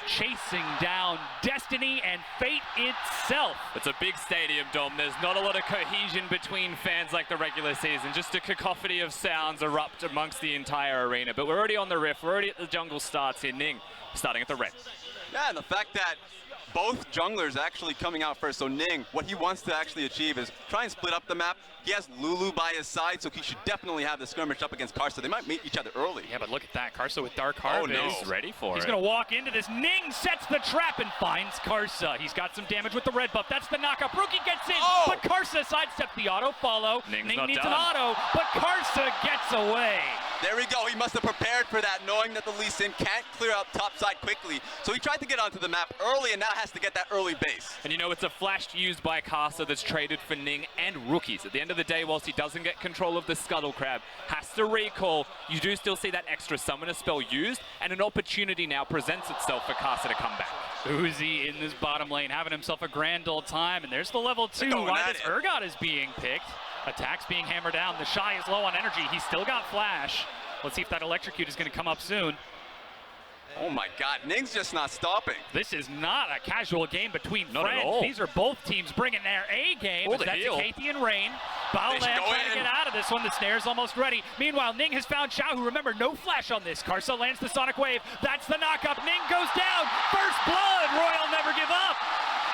chasing down destiny and fate itself. It's a big stadium, Dom. There's not a lot of cohesion between fans like the regular season. Just a cacophony of sounds erupt amongst the entire arena. But we're already on the Rift. We're already at the jungle starts here. Ning starting at the red. Yeah, and the fact that both junglers actually coming out first. So Ning, what he wants to actually achieve is try and split up the map. He has Lulu by his side, so he should definitely have the skirmish up against Karsa. They might meet each other early. Yeah, but look at that. Karsa with Dark Harvest. Oh, no. He's ready for it. He's going to walk into this. Ning sets the trap and finds Karsa. He's got some damage with the red buff. That's the knockup. Rookie gets in, but Karsa sidesteps the auto follow. Ning needs an auto, but Karsa gets away. There we go. He must have prepared for that, knowing that the Lee Sin can't clear up topside quickly. So he tried to get onto the map early and now has to get that early base. And you know, it's a flash used by Karsa that's traded for Ning and rookies. At the end of the day, whilst he doesn't get control of the Scuttle Crab, has to recall, you do still see that extra summoner spell used, and an opportunity now presents itself for Karsa to come back. Uzi in this bottom lane having himself a grand old time, and there's the level 2. Why this Urgot is being picked. Attacks being hammered down. The Shy is low on energy. He's still got flash. Let's see if that electrocute is going to come up soon. Oh my God, Ning's just not stopping. This is not a casual game between Not friends. at all. These are both teams bringing their A game. Oh, That's Kathy and Rain. They Baolan should go trying to in. get out of this one. The snare's almost ready. Meanwhile, Ning has found Xiaohu. Remember, no flash on this. Karsa lands the Sonic Wave. That's the knockup. Ning goes down. First blood. Royal Never Give Up.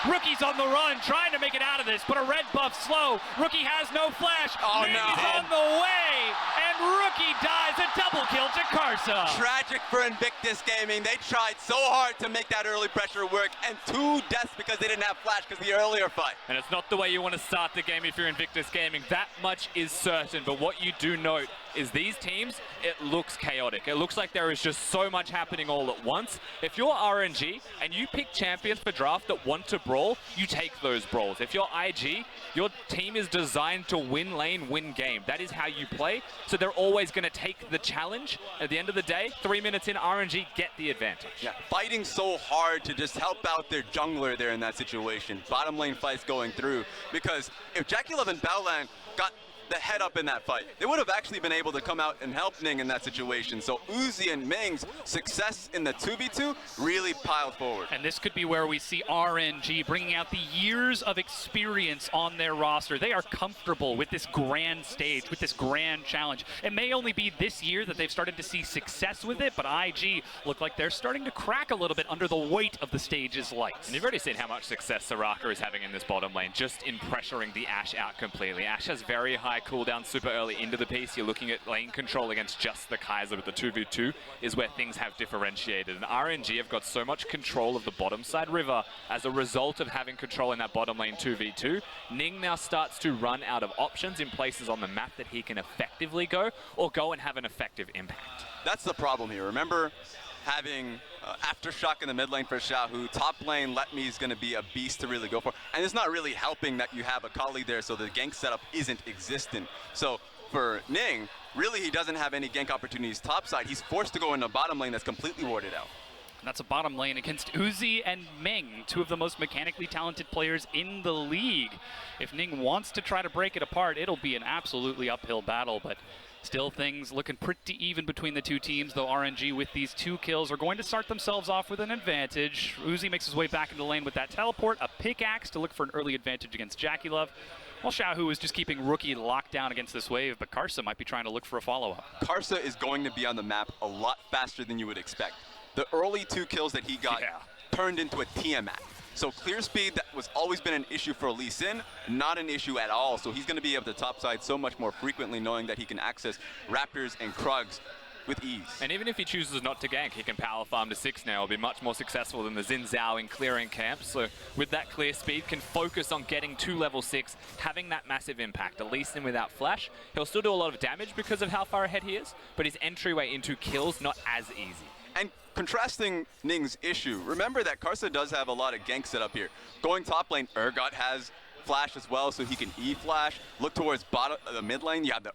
Rookie's on the run, trying to make it out of this, but a red buff slow. Rookie has no flash. Oh, Ning no. is on the way, and Rookie dies. A double kill to Karsa. Tragic for Invictus Gaming. They tried so hard to make that early pressure work, and 2 deaths because they didn't have flash because the earlier fight. And it's not the way you want to start the game if you're Invictus Gaming. That much is certain, but what you do note is these teams, it looks chaotic. It looks like there is just so much happening all at once. If you're RNG and you pick champions for draft that want to brawl, you take those brawls. If you're IG, your team is designed to win lane, win game. That is how you play, so they're always going to take the challenge. At the end of the day, 3 minutes in, RNG get the advantage. Yeah, fighting so hard to just help out their jungler there in that situation. Bottom lane fights going through, because if JackeyLove and Baolan got the head up in that fight, they would have actually been able to come out and help Ning in that situation. So Uzi and Ming's success in the 2v2 really piled forward. And this could be where we see RNG bringing out the years of experience on their roster. They are comfortable with this grand stage, with this grand challenge. It may only be this year that they've started to see success with it, but IG look like they're starting to crack a little bit under the weight of the stage's lights. And you've already seen how much success Soraka is having in this bottom lane, just in pressuring the Ashe out completely. Ashe has very high cooldown super early into the piece. You're looking at lane control against just the Kaiser, but the 2v2 is where things have differentiated. And RNG have got so much control of the bottom side river as a result of having control in that bottom lane 2v2. Ning now starts to run out of options in places on the map that he can effectively go or go and have an effective impact. That's the problem here. Remember having Aftershock in the mid lane for Xiaohu. Top lane, Let Me is going to be a beast to really go for. And it's not really helping that you have a Kali there, so the gank setup isn't existent. So for Ning, really he doesn't have any gank opportunities topside. He's forced to go in the bottom lane that's completely warded out. And that's a bottom lane against Uzi and Ming, 2 of the most mechanically talented players in the league. If Ning wants to try to break it apart, it'll be an absolutely uphill battle, but still things looking pretty even between the 2 teams, though RNG with these 2 kills are going to start themselves off with an advantage. Uzi makes his way back into the lane with that teleport, a pickaxe to look for an early advantage against JackeyLove. Well, Xiaohu is just keeping Rookie locked down against this wave, but Karsa might be trying to look for a follow-up. Karsa is going to be on the map a lot faster than you would expect. The early 2 kills that he got turned into a Tiamat. So clear speed, that was always been an issue for Lee Sin, not an issue at all. So he's going to be able to topside so much more frequently, knowing that he can access Raptors and Krugs with ease. And even if he chooses not to gank, he can power farm to 6 now. Will be much more successful than the Xin Zhao in clearing camps. So with that clear speed, can focus on getting to level 6, having that massive impact. At least in without flash, he'll still do a lot of damage because of how far ahead he is, but his entryway into kills not as easy. And contrasting Ning's issue, remember that Karsa does have a lot of gank set up here. Going top lane, Urgot has flash as well, so he can E-flash. Look towards bottom, the mid lane, you have the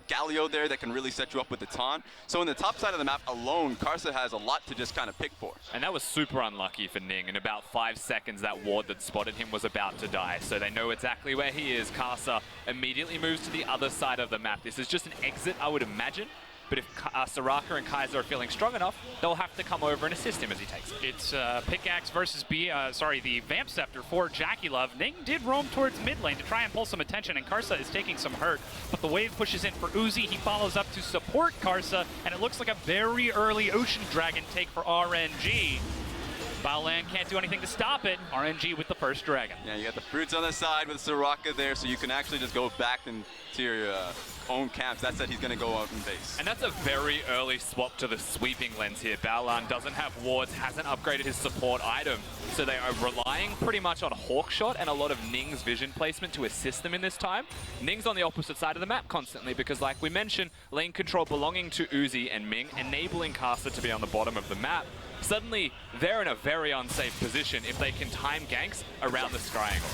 Galio there that can really set you up with the taunt. So in the top side of the map alone, Karsa has a lot to just kind of pick for. And that was super unlucky for Ning. In about 5 seconds, that ward that spotted him was about to die. So they know exactly where he is. Karsa immediately moves to the other side of the map. This is just an exit, I would imagine. But if Soraka and Kaiser are feeling strong enough, they'll have to come over and assist him as he takes it. It's Pickaxe versus the Vamp Scepter for JackeyLove. Ning did roam towards mid lane to try and pull some attention, and Karsa is taking some hurt. But the wave pushes in for Uzi. He follows up to support Karsa, and it looks like a very early Ocean Dragon take for RNG. Baolan can't do anything to stop it. RNG with the first dragon. Yeah, you got the fruits on the side with Soraka there, so you can actually just go back into your own camps. That said, he's going to go out in base. And that's a very early swap to the sweeping lens here. Baolan doesn't have wards, hasn't upgraded his support item, so they are relying pretty much on Hawkshot and a lot of Ning's vision placement to assist them in this time. Ning's on the opposite side of the map constantly because, like we mentioned, lane control belonging to Uzi and Ming, enabling Karsa to be on the bottom of the map. Suddenly, they're in a very unsafe position if they can time ganks around the triangle.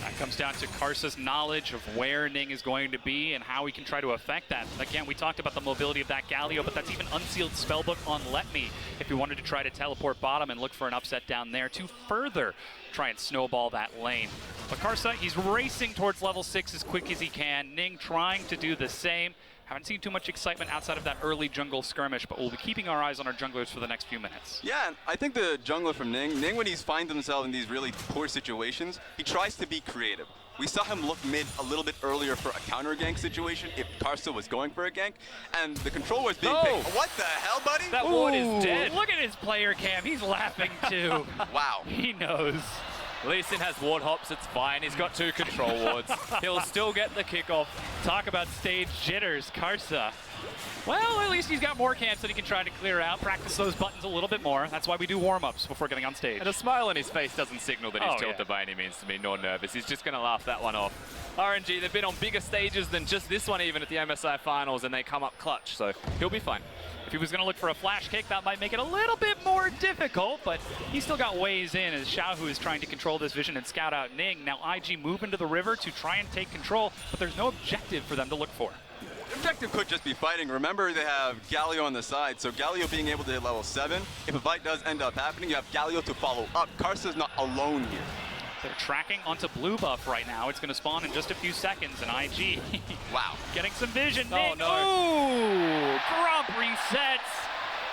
That comes down to Karsa's knowledge of where Ning is going to be and how he can try to affect that. Again, we talked about the mobility of that Galio, but that's even unsealed spellbook on Let Me if you wanted to try to teleport bottom and look for an upset down there to further try and snowball that lane. But Karsa, he's racing towards level 6 as quick as he can. Ning trying to do the same. Haven't seen too much excitement outside of that early jungle skirmish, but we'll be keeping our eyes on our junglers for the next few minutes. Yeah, I think the jungler from Ning, when he's finds himself in these really poor situations, he tries to be creative. We saw him look mid a little bit earlier for a counter gank situation if Karsa was going for a gank, and the control was being picked. What the hell, buddy? That ward is dead. Look at his player cam. He's laughing too. Wow. He knows. Lee Sin has ward hops, it's fine. He's got 2 control wards. He'll still get the kickoff. Talk about stage jitters, Karsa. Well, at least he's got more camps that he can try to clear out, practice those buttons a little bit more. That's why we do warm-ups before getting on stage. And a smile on his face doesn't signal that he's tilted by any means to me, nor nervous. He's just going to laugh that one off. RNG, they've been on bigger stages than just this one even at the MSI finals, and they come up clutch, so he'll be fine. If he was going to look for a flash kick, that might make it a little bit more difficult, but he's still got ways in as Xiaohu is trying to control this vision and scout out Ning. Now IG move into the river to try and take control, but there's no objective for them to look for. The objective could just be fighting. Remember, they have Galio on the side, so Galio being able to hit level 7. If a fight does end up happening, you have Galio to follow up. Karsa's not alone here. They're tracking onto blue buff right now. It's going to spawn in just a few seconds, and IG wow, getting some vision. Oh, no. Ooh, Gromp resets.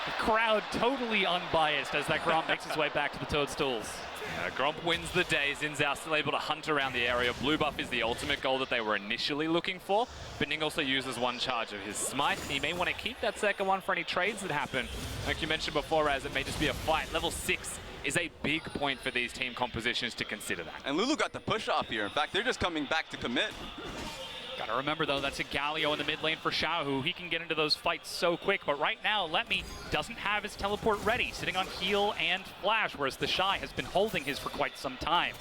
The crowd totally unbiased as that Gromp makes his way back to the Toadstools. Gromp wins the day. Xin Zhao still able to hunt around the area. Blue buff is the ultimate goal that they were initially looking for, but Ning also uses 1 charge of his smite. He may want to keep that second one for any trades that happen. Like you mentioned before, as it may just be a fight. Level 6 is a big point for these team compositions to consider that. And Lulu got the push off here. In fact, they're just coming back to commit. Gotta remember though, that's a Galio in the mid lane for Xiaohu. He can get into those fights so quick, but right now, Letme doesn't have his teleport ready, sitting on heal and flash, whereas the Shy has been holding his for quite some time.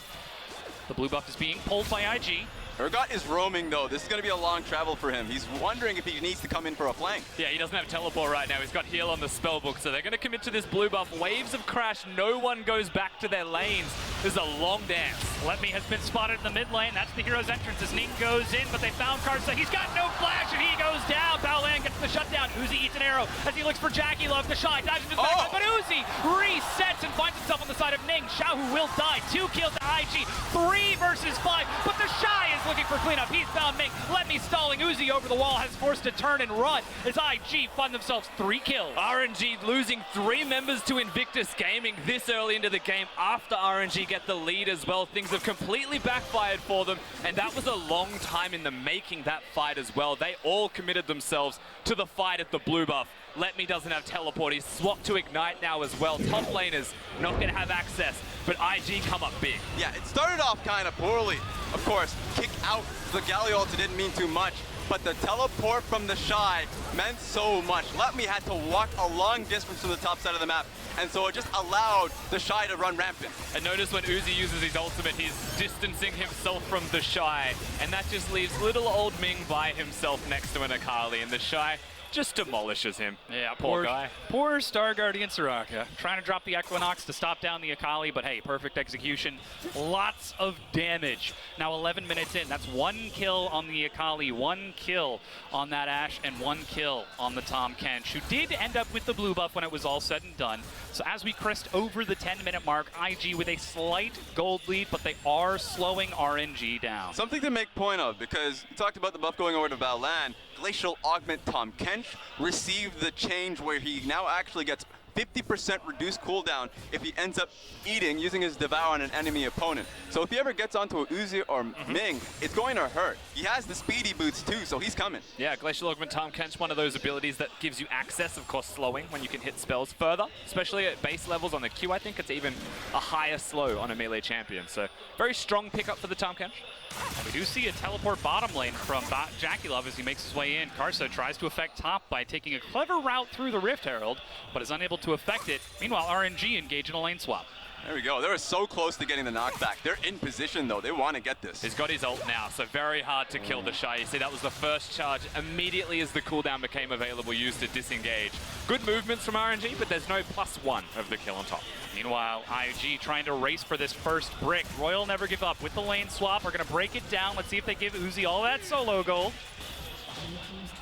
The blue buff is being pulled by IG. Urgot is roaming though. This is going to be a long travel for him. He's wondering if he needs to come in for a flank. Yeah, he doesn't have teleport right now. He's got heal on the spellbook, so they're going to commit to this blue buff. Waves of crash. No one goes back to their lanes. There's a long dance. Letme has been spotted in the mid lane. That's the hero's entrance as Ning goes in, but they found Karsa. He's got no flash, and he goes down. Baolan gets the shutdown. Uzi eats an arrow as he looks for Jackie Love. The Shy dives into the back, but Uzi resets and finds himself on the side of Ning. Xiaohu will die. 2 kills to IG. 3 versus 5, but the Shy is looking for cleanup. He's found Ning. Letme stalling Uzi over the wall, has forced to turn and run as IG fund themselves 3 kills. RNG losing 3 members to Invictus Gaming this early into the game after RNG get the lead as well. Things have completely backfired for them, and that was a long time in the making, that fight as well. They all committed themselves to the fight at the blue buff. Letme doesn't have teleport. He's swapped to Ignite now as well. Top laners not going to have access, but IG come up big. Yeah, it started off kind of poorly. Of course, kick out the Galio ult didn't mean too much, but the teleport from the Shy meant so much. Letme had to walk a long distance from the top side of the map, and so it just allowed the Shy to run rampant. And notice when Uzi uses his ultimate, he's distancing himself from the Shy, and that just leaves little old Ming by himself next to an Akali, and the Shy just demolishes him. Yeah, poor guy. Poor Star Guardian Soraka. Trying to drop the Equinox to stop down the Akali, but hey, perfect execution. Lots of damage. Now 11 minutes in, that's 1 kill on the Akali, 1 kill on that Ashe, and 1 kill on the Tahm Kench, who did end up with the blue buff when it was all said and done. So as we crest over the 10-minute mark, IG with a slight gold lead, but they are slowing RNG down. Something to make point of, because we talked about the buff going over to Baolan. Glacial Augment Tahm Kench received the change where he now actually gets 50% reduced cooldown if he ends up using his Devour on an enemy opponent. So if he ever gets onto a Uzi or Ming, it's going to hurt. He has the speedy boots too, so he's coming. Yeah, Glacial Augment Tahm Kench, one of those abilities that gives you access, of course, slowing when you can hit spells further, especially at base levels on the Q. I think it's even a higher slow on a melee champion. So very strong pickup for the Tahm Kench. And we do see a teleport bottom lane from Jackie Love as he makes his way in. Karsa tries to affect top by taking a clever route through the Rift Herald, but is unable to affect it. Meanwhile, RNG engage in a lane swap. There we go. They were so close to getting the knockback. They're in position, though. They want to get this. He's got his ult now, so very hard to kill the Shy. You see, that was the first charge immediately as the cooldown became available, used to disengage. Good movements from RNG, but there's no +1 of the kill on top. Meanwhile, IG trying to race for this first brick. Royal never give up with the lane swap. We're going to break it down. Let's see if they give Uzi all that solo gold.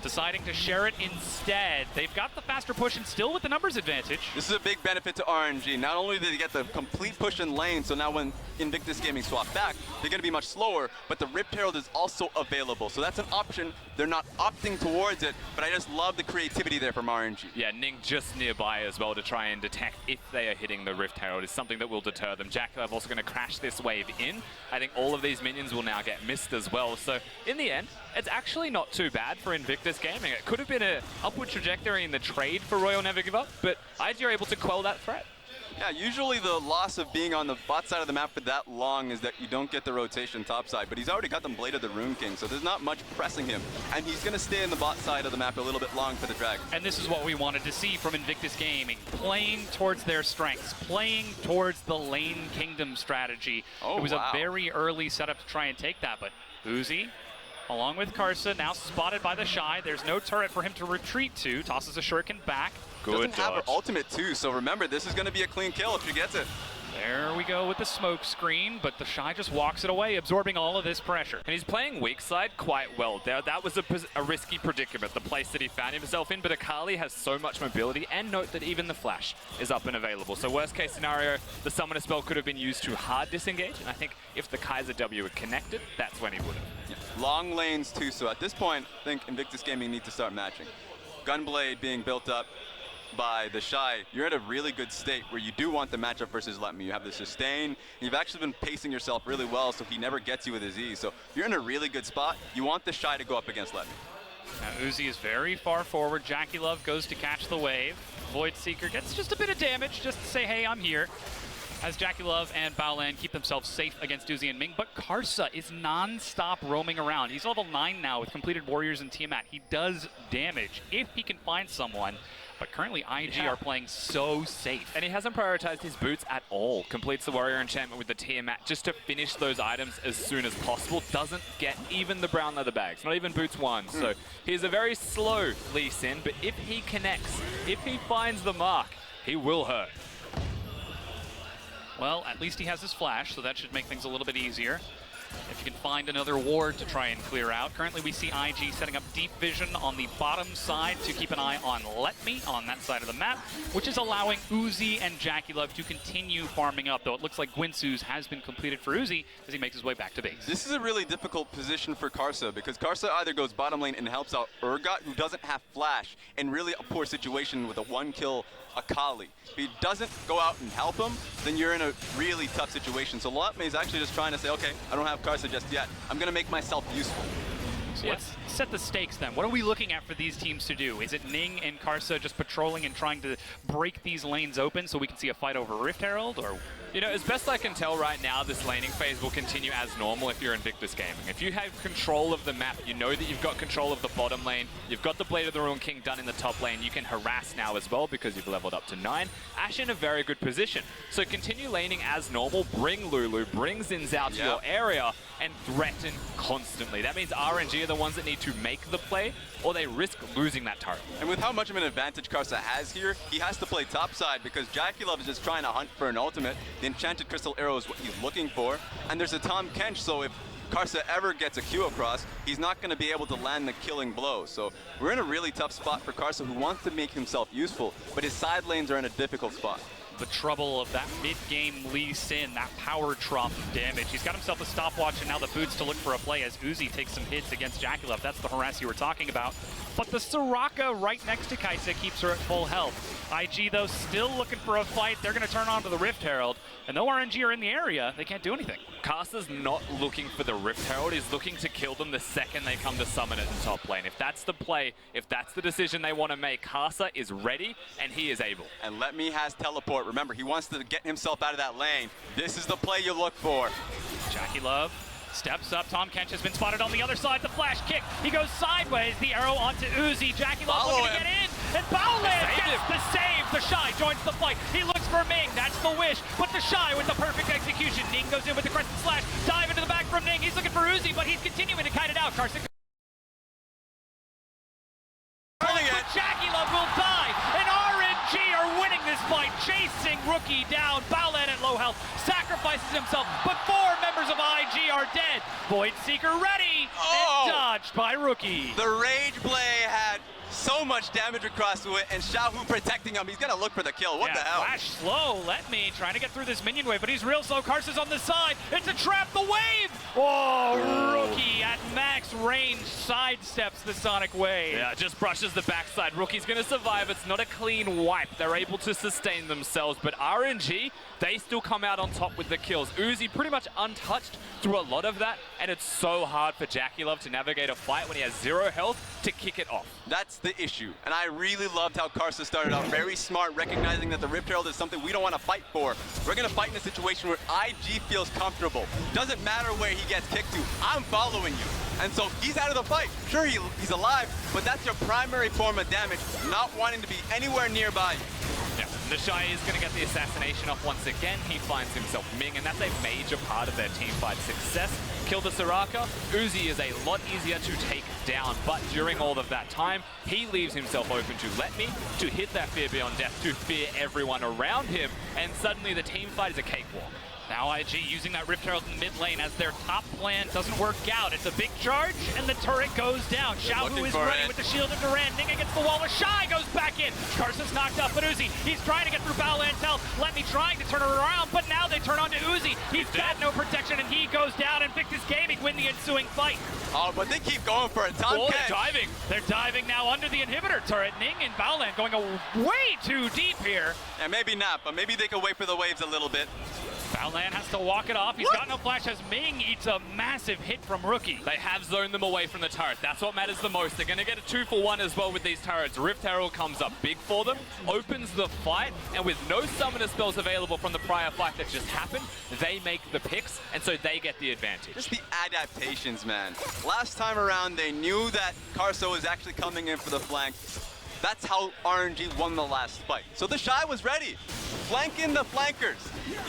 Deciding to share it instead. They've got the faster push and still with the numbers advantage. This is a big benefit to RNG. Not only did they get the complete push in lane, so now when Invictus Gaming swap back, they're going to be much slower, but the Rift Herald is also available. So that's an option. They're not opting towards it, but I just love the creativity there from RNG. Yeah, Ning just nearby as well to try and detect if they are hitting the Rift Herald is something that will deter them. Jacklove also going to crash this wave in. I think all of these minions will now get missed as well. So in the end, it's actually not too bad for Invictus Gaming. It could have been an upward trajectory in the trade for Royal Never Give Up, but IG are able to quell that threat. Yeah, usually the loss of being on the bot side of the map for that long is that you don't get the rotation top side, but he's already got them Blade of the Rune King, so there's not much pressing him. And he's going to stay in the bot side of the map a little bit long for the Dragon. And this is what we wanted to see from Invictus Gaming, playing towards their strengths, playing towards the lane kingdom strategy. It was a very early setup to try and take that, but Uzi, along with Karsa, now spotted by the Shy. There's no turret for him to retreat to. Tosses a shuriken back. Doesn't have her ultimate too, so remember, this is going to be a clean kill if she gets it. There we go with the smoke screen, but the Shy just walks it away, absorbing all of this pressure. And he's playing weak side quite well there. That was a risky predicament, the place that he found himself in, but Akali has so much mobility, and note that even the flash is up and available. So worst case scenario, the summoner spell could have been used to hard disengage, and I think if the Kaiser W had connected, that's when he would have. Yeah. Long lanes too, so at this point, I think Invictus Gaming need to start matching. Gunblade being built up by the Shy, you're at a really good state where you do want the matchup versus Let Me. You have the sustain, you've actually been pacing yourself really well so he never gets you with his E. So you're in a really good spot. You want the Shy to go up against Let Me. Now Uzi is very far forward. Jackie Love goes to catch the wave. Void Seeker gets just a bit of damage just to say, hey, I'm here. As Jackie Love and Baolan keep themselves safe against Uzi and Ming, but Karsa is non-stop roaming around. He's level 9 now with completed Warriors and Tiamat. He does damage if he can find someone. But currently, IG are playing so safe. And he hasn't prioritized his boots at all. Completes the Warrior enchantment with the Tiamat just to finish those items as soon as possible. Doesn't get even the brown leather bags, not even boots 1. So he's a very slow Lee Sin, but if he connects, if he finds the mark, he will hurt. Well, at least he has his flash, so that should make things a little bit easier. If you can find another ward to try and clear out. Currently we see IG setting up deep vision on the bottom side to keep an eye on Let Me on that side of the map, which is allowing Uzi and Jackie Love to continue farming up, though it looks like Gwinsu's has been completed for Uzi as he makes his way back to base. This is a really difficult position for Karsa because Karsa either goes bottom lane and helps out Urgot, who doesn't have flash, in really a poor situation with a 1-kill Akali. If he doesn't go out and help him, then you're in a really tough situation. So Latme is actually just trying to say, okay, I don't have Karsa just yet. I'm going to make myself useful. So let's set the stakes then. What are we looking at for these teams to do? Is it Ning and Karsa just patrolling and trying to break these lanes open so we can see a fight over Rift Herald? Or, you know, as best I can tell right now, this laning phase will continue as normal if you're Invictus Gaming. If you have control of the map, you know that you've got control of the bottom lane, you've got the Blade of the Rune King done in the top lane, you can harass now as well because you've leveled up to 9. Ashe in a very good position. So continue laning as normal, bring Lulu, bring Xin Zhao to your area, and threaten constantly. That means RNG are the ones that need to make the play, or they risk losing that turret. And with how much of an advantage Karsa has here, he has to play topside because Jackie Love is just trying to hunt for an ultimate. The Enchanted Crystal Arrow is what he's looking for. And there's a Tahm Kench, so if Karsa ever gets a Q across, he's not going to be able to land the killing blow. So we're in a really tough spot for Karsa, who wants to make himself useful, but his side lanes are in a difficult spot. The trouble of that mid-game Lee Sin, that power trump damage. He's got himself a stopwatch and now the boots to look for a play as Uzi takes some hits against Jackie Love. That's the harass you were talking about. But the Soraka right next to Kaisa keeps her at full health. IG, though, still looking for a fight. They're going to turn on to the Rift Herald. And though RNG are in the area, they can't do anything. Karsa's not looking for the Rift Herald. He's looking to kill them the second they come to summon it in top lane. If that's the play, if that's the decision they want to make, Karsa is ready and he is able. And Let Me has teleport. Remember, he wants to get himself out of that lane. This is the play you look for. Jackie Love steps up. Tahm Kench has been spotted on the other side. The flash kick. He goes sideways. The arrow onto Uzi. Jackie Love looking to get in. And Baolan gets the save. The Shy joins the fight. He looks for Ming. That's the wish. But the Shy with the perfect execution. Ning goes in with the crescent slash. Dive into the back from Ning. He's looking for Uzi, but he's continuing to kite it out. Karsa. But Jackie Love will die. And RNG are winning this fight. Chasing Rookie down. Baolan at low health. Sacrifices himself. But 4 members of IG are dead. Void Seeker ready. And dodged by Rookie. The Rage Blade had so much damage across to it, and Xiaohu protecting him. He's gonna look for the kill. What the hell? Flash slow. Let Me trying to get through this minion wave, but he's real slow. Karsa's on the side. It's a trap. The wave. Oh, Rookie at max range sidesteps the Sonic wave. Yeah, just brushes the backside. Rookie's gonna survive. It's not a clean wipe. They're able to sustain themselves, but RNG, they still come out on top with the kills. Uzi pretty much untouched through a lot of that, and it's so hard for Jackie Love to navigate a fight when he has 0 health to kick it off. That's the the issue. And I really loved how Karsa started out very smart, recognizing that the Rift Herald is something we don't want to fight for. We're going to fight in a situation where IG feels comfortable. Doesn't matter where he gets kicked to, I'm following you. And so he's out of the fight. Sure, he's alive, but that's your primary form of damage, not wanting to be anywhere nearby you. Yeah, the Shy is going to get the assassination off once again. He finds himself Ming, and that's a major part of their teamfight success. Kill the Soraka. Uzi is a lot easier to take down, but during all of that time, he leaves himself open to Let Me, to hit that Fear Beyond Death, to fear everyone around him, and suddenly the teamfight is a cakewalk. Now IG using that Rift Herald in the mid lane as their top plan doesn't work out. It's a big charge, and the turret goes down. Xiaohu is running with the shield of Durand. Ning against the wall, where Shy goes back in. Karsa's knocked up, but Uzi, he's trying to get through Baolan's health. Let Me trying to turn it around, but now they turn on to Uzi. He's got no protection, and he goes down, and Invictus Gaming win the ensuing fight. Oh, but they keep going for it. Tom they're diving. They're diving now under the inhibitor turret. Ning and Baolan going way too deep here. Yeah, maybe not, but maybe they can wait for the waves a little bit. Baolan has to walk it off. He's got no flash as Ming eats a massive hit from Rookie. They have zoned them away from the turret. That's what matters the most. They're going to get a 2-for-1 as well with these turrets. Rift Herald comes up big for them, opens the fight, and with no summoner spells available from the prior fight that just happened, they make the picks, and so they get the advantage. Just the adaptations, man. Last time around, they knew that Karsa was actually coming in for the flank. That's how RNG won the last fight. So the Shy was ready. Flanking the flankers.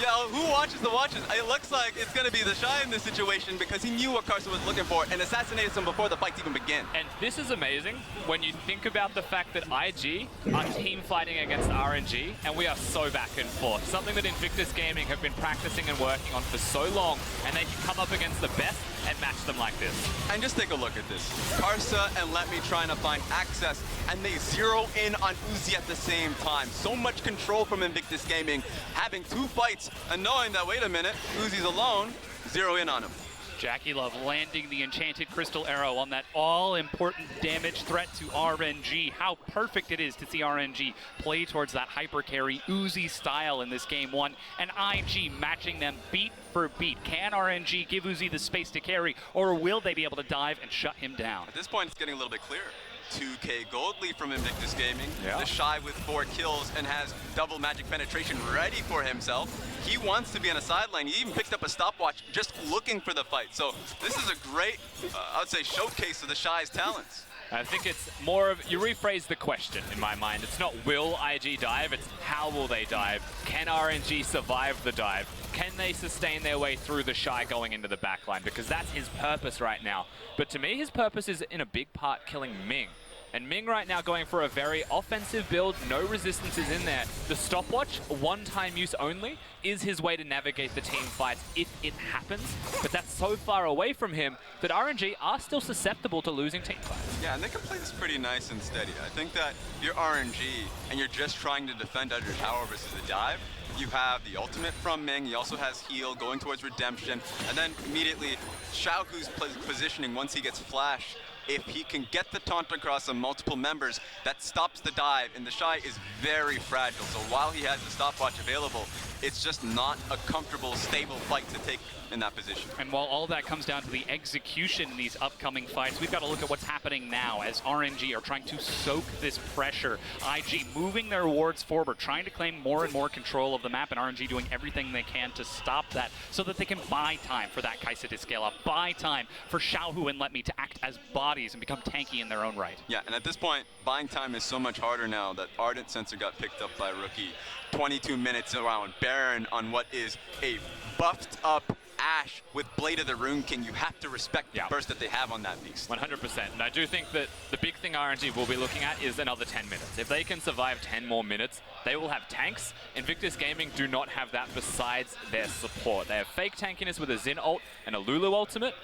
Yeah, who watches the watches? It looks like it's going to be the Shy in this situation because he knew what Karsa was looking for and assassinated him before the fights even began. And this is amazing when you think about the fact that IG are team fighting against RNG, and we are so back and forth. Something that Invictus Gaming have been practicing and working on for so long, and they can come up against the best and match them like this. And just take a look at this. Karsa and Let Me trying to find access, and they zero in on Uzi at the same time. So much control from Invictus Gaming, having two fights and knowing that, wait a minute, Uzi's alone, zero in on him. Jackie Love landing the enchanted crystal arrow on that all-important damage threat to RNG. How perfect it is to see RNG play towards that hyper carry Uzi style in this game one, and IG matching them beat for beat. Can RNG give Uzi the space to carry, or will they be able to dive and shut him down? At this point, it's getting a little bit clearer. 2K gold lead from Invictus Gaming. Yeah. The Shy with 4 kills and has double magic penetration ready for himself. He wants to be on a sideline. He even picked up a stopwatch just looking for the fight. So this is a great, I would say, showcase of the Shy's talents. I think it's more of, you rephrase the question in my mind. It's not will IG dive, it's how will they dive? Can RNG survive the dive? Can they sustain their way through the Shy going into the backline? Because that's his purpose right now. But to me, his purpose is in a big part killing Ming. And Ming right now going for a very offensive build, no resistances in there. The stopwatch, one-time use only, is his way to navigate the team fights if it happens. But that's so far away from him that RNG are still susceptible to losing team fights. Yeah, and they can play this pretty nice and steady. I think that if you're RNG and you're just trying to defend under tower versus the dive, you have the ultimate from Ming, he also has heal going towards redemption, and then immediately Xiaohu's positioning once he gets flash. If he can get the taunt across on multiple members, that stops the dive, and the Shy is very fragile. So while he has the stopwatch available, it's just not a comfortable, stable fight to take in that position. And while all that comes down to the execution in these upcoming fights, we've got to look at what's happening now as RNG are trying to soak this pressure. IG moving their wards forward, trying to claim more and more control of the map, and RNG doing everything they can to stop that so that they can buy time for that Kai'Sa to scale up, buy time for Xiaohu and Let Me to act as bodies and become tanky in their own right. Yeah, and at this point, buying time is so much harder now that Ardent Sensor got picked up by Rookie. 22 minutes around Baron on what is a buffed up Ashe with Blade of the Rune King. You have to respect the burst that they have on that beast. 100%. And I do think that the big thing RNG will be looking at is another 10 minutes. If they can survive 10 more minutes, they will have tanks. Invictus Gaming do not have that besides their support. They have fake tankiness with a Xin ult and a Lulu ultimate.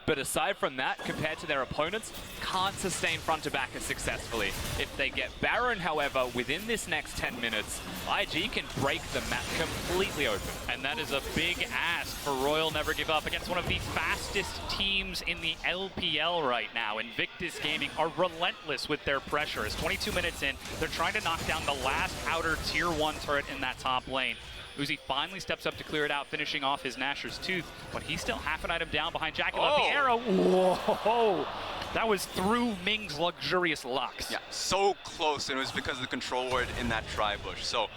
But aside from that, compared to their opponents, can't sustain front to back as successfully. If they get Baron, however, within this next 10 minutes, IG can break the map completely open. And that is a big ask for Royal Never Give Up against one of the fastest teams in the LPL right now. Invictus Gaming are relentless with their pressure. As 22 minutes in, they're trying to knock down the last outer tier 1 turret in that top lane. Uzi finally steps up to clear it out, finishing off his Nashor's Tooth, but he's still half an item down behind Jackie Love. The arrow, whoa! That was through Ming's luxurious locks. Yeah, so close, and it was because of the control ward in that tri-bush. So,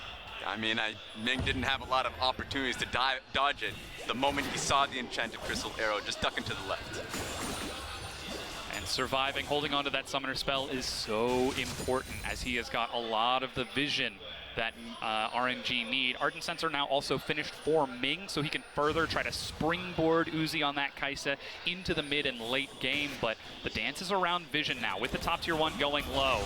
I mean, Ming didn't have a lot of opportunities to dodge it. The moment he saw the enchanted crystal arrow, just ducking to the left. And surviving, holding on to that summoner spell is so important, as he has got a lot of the vision that RNG need. Ardent Sensor now also finished for Ming, so he can further try to springboard Uzi on that Kai'Sa into the mid and late game, but the dance is around vision now. With the top tier 1 going low,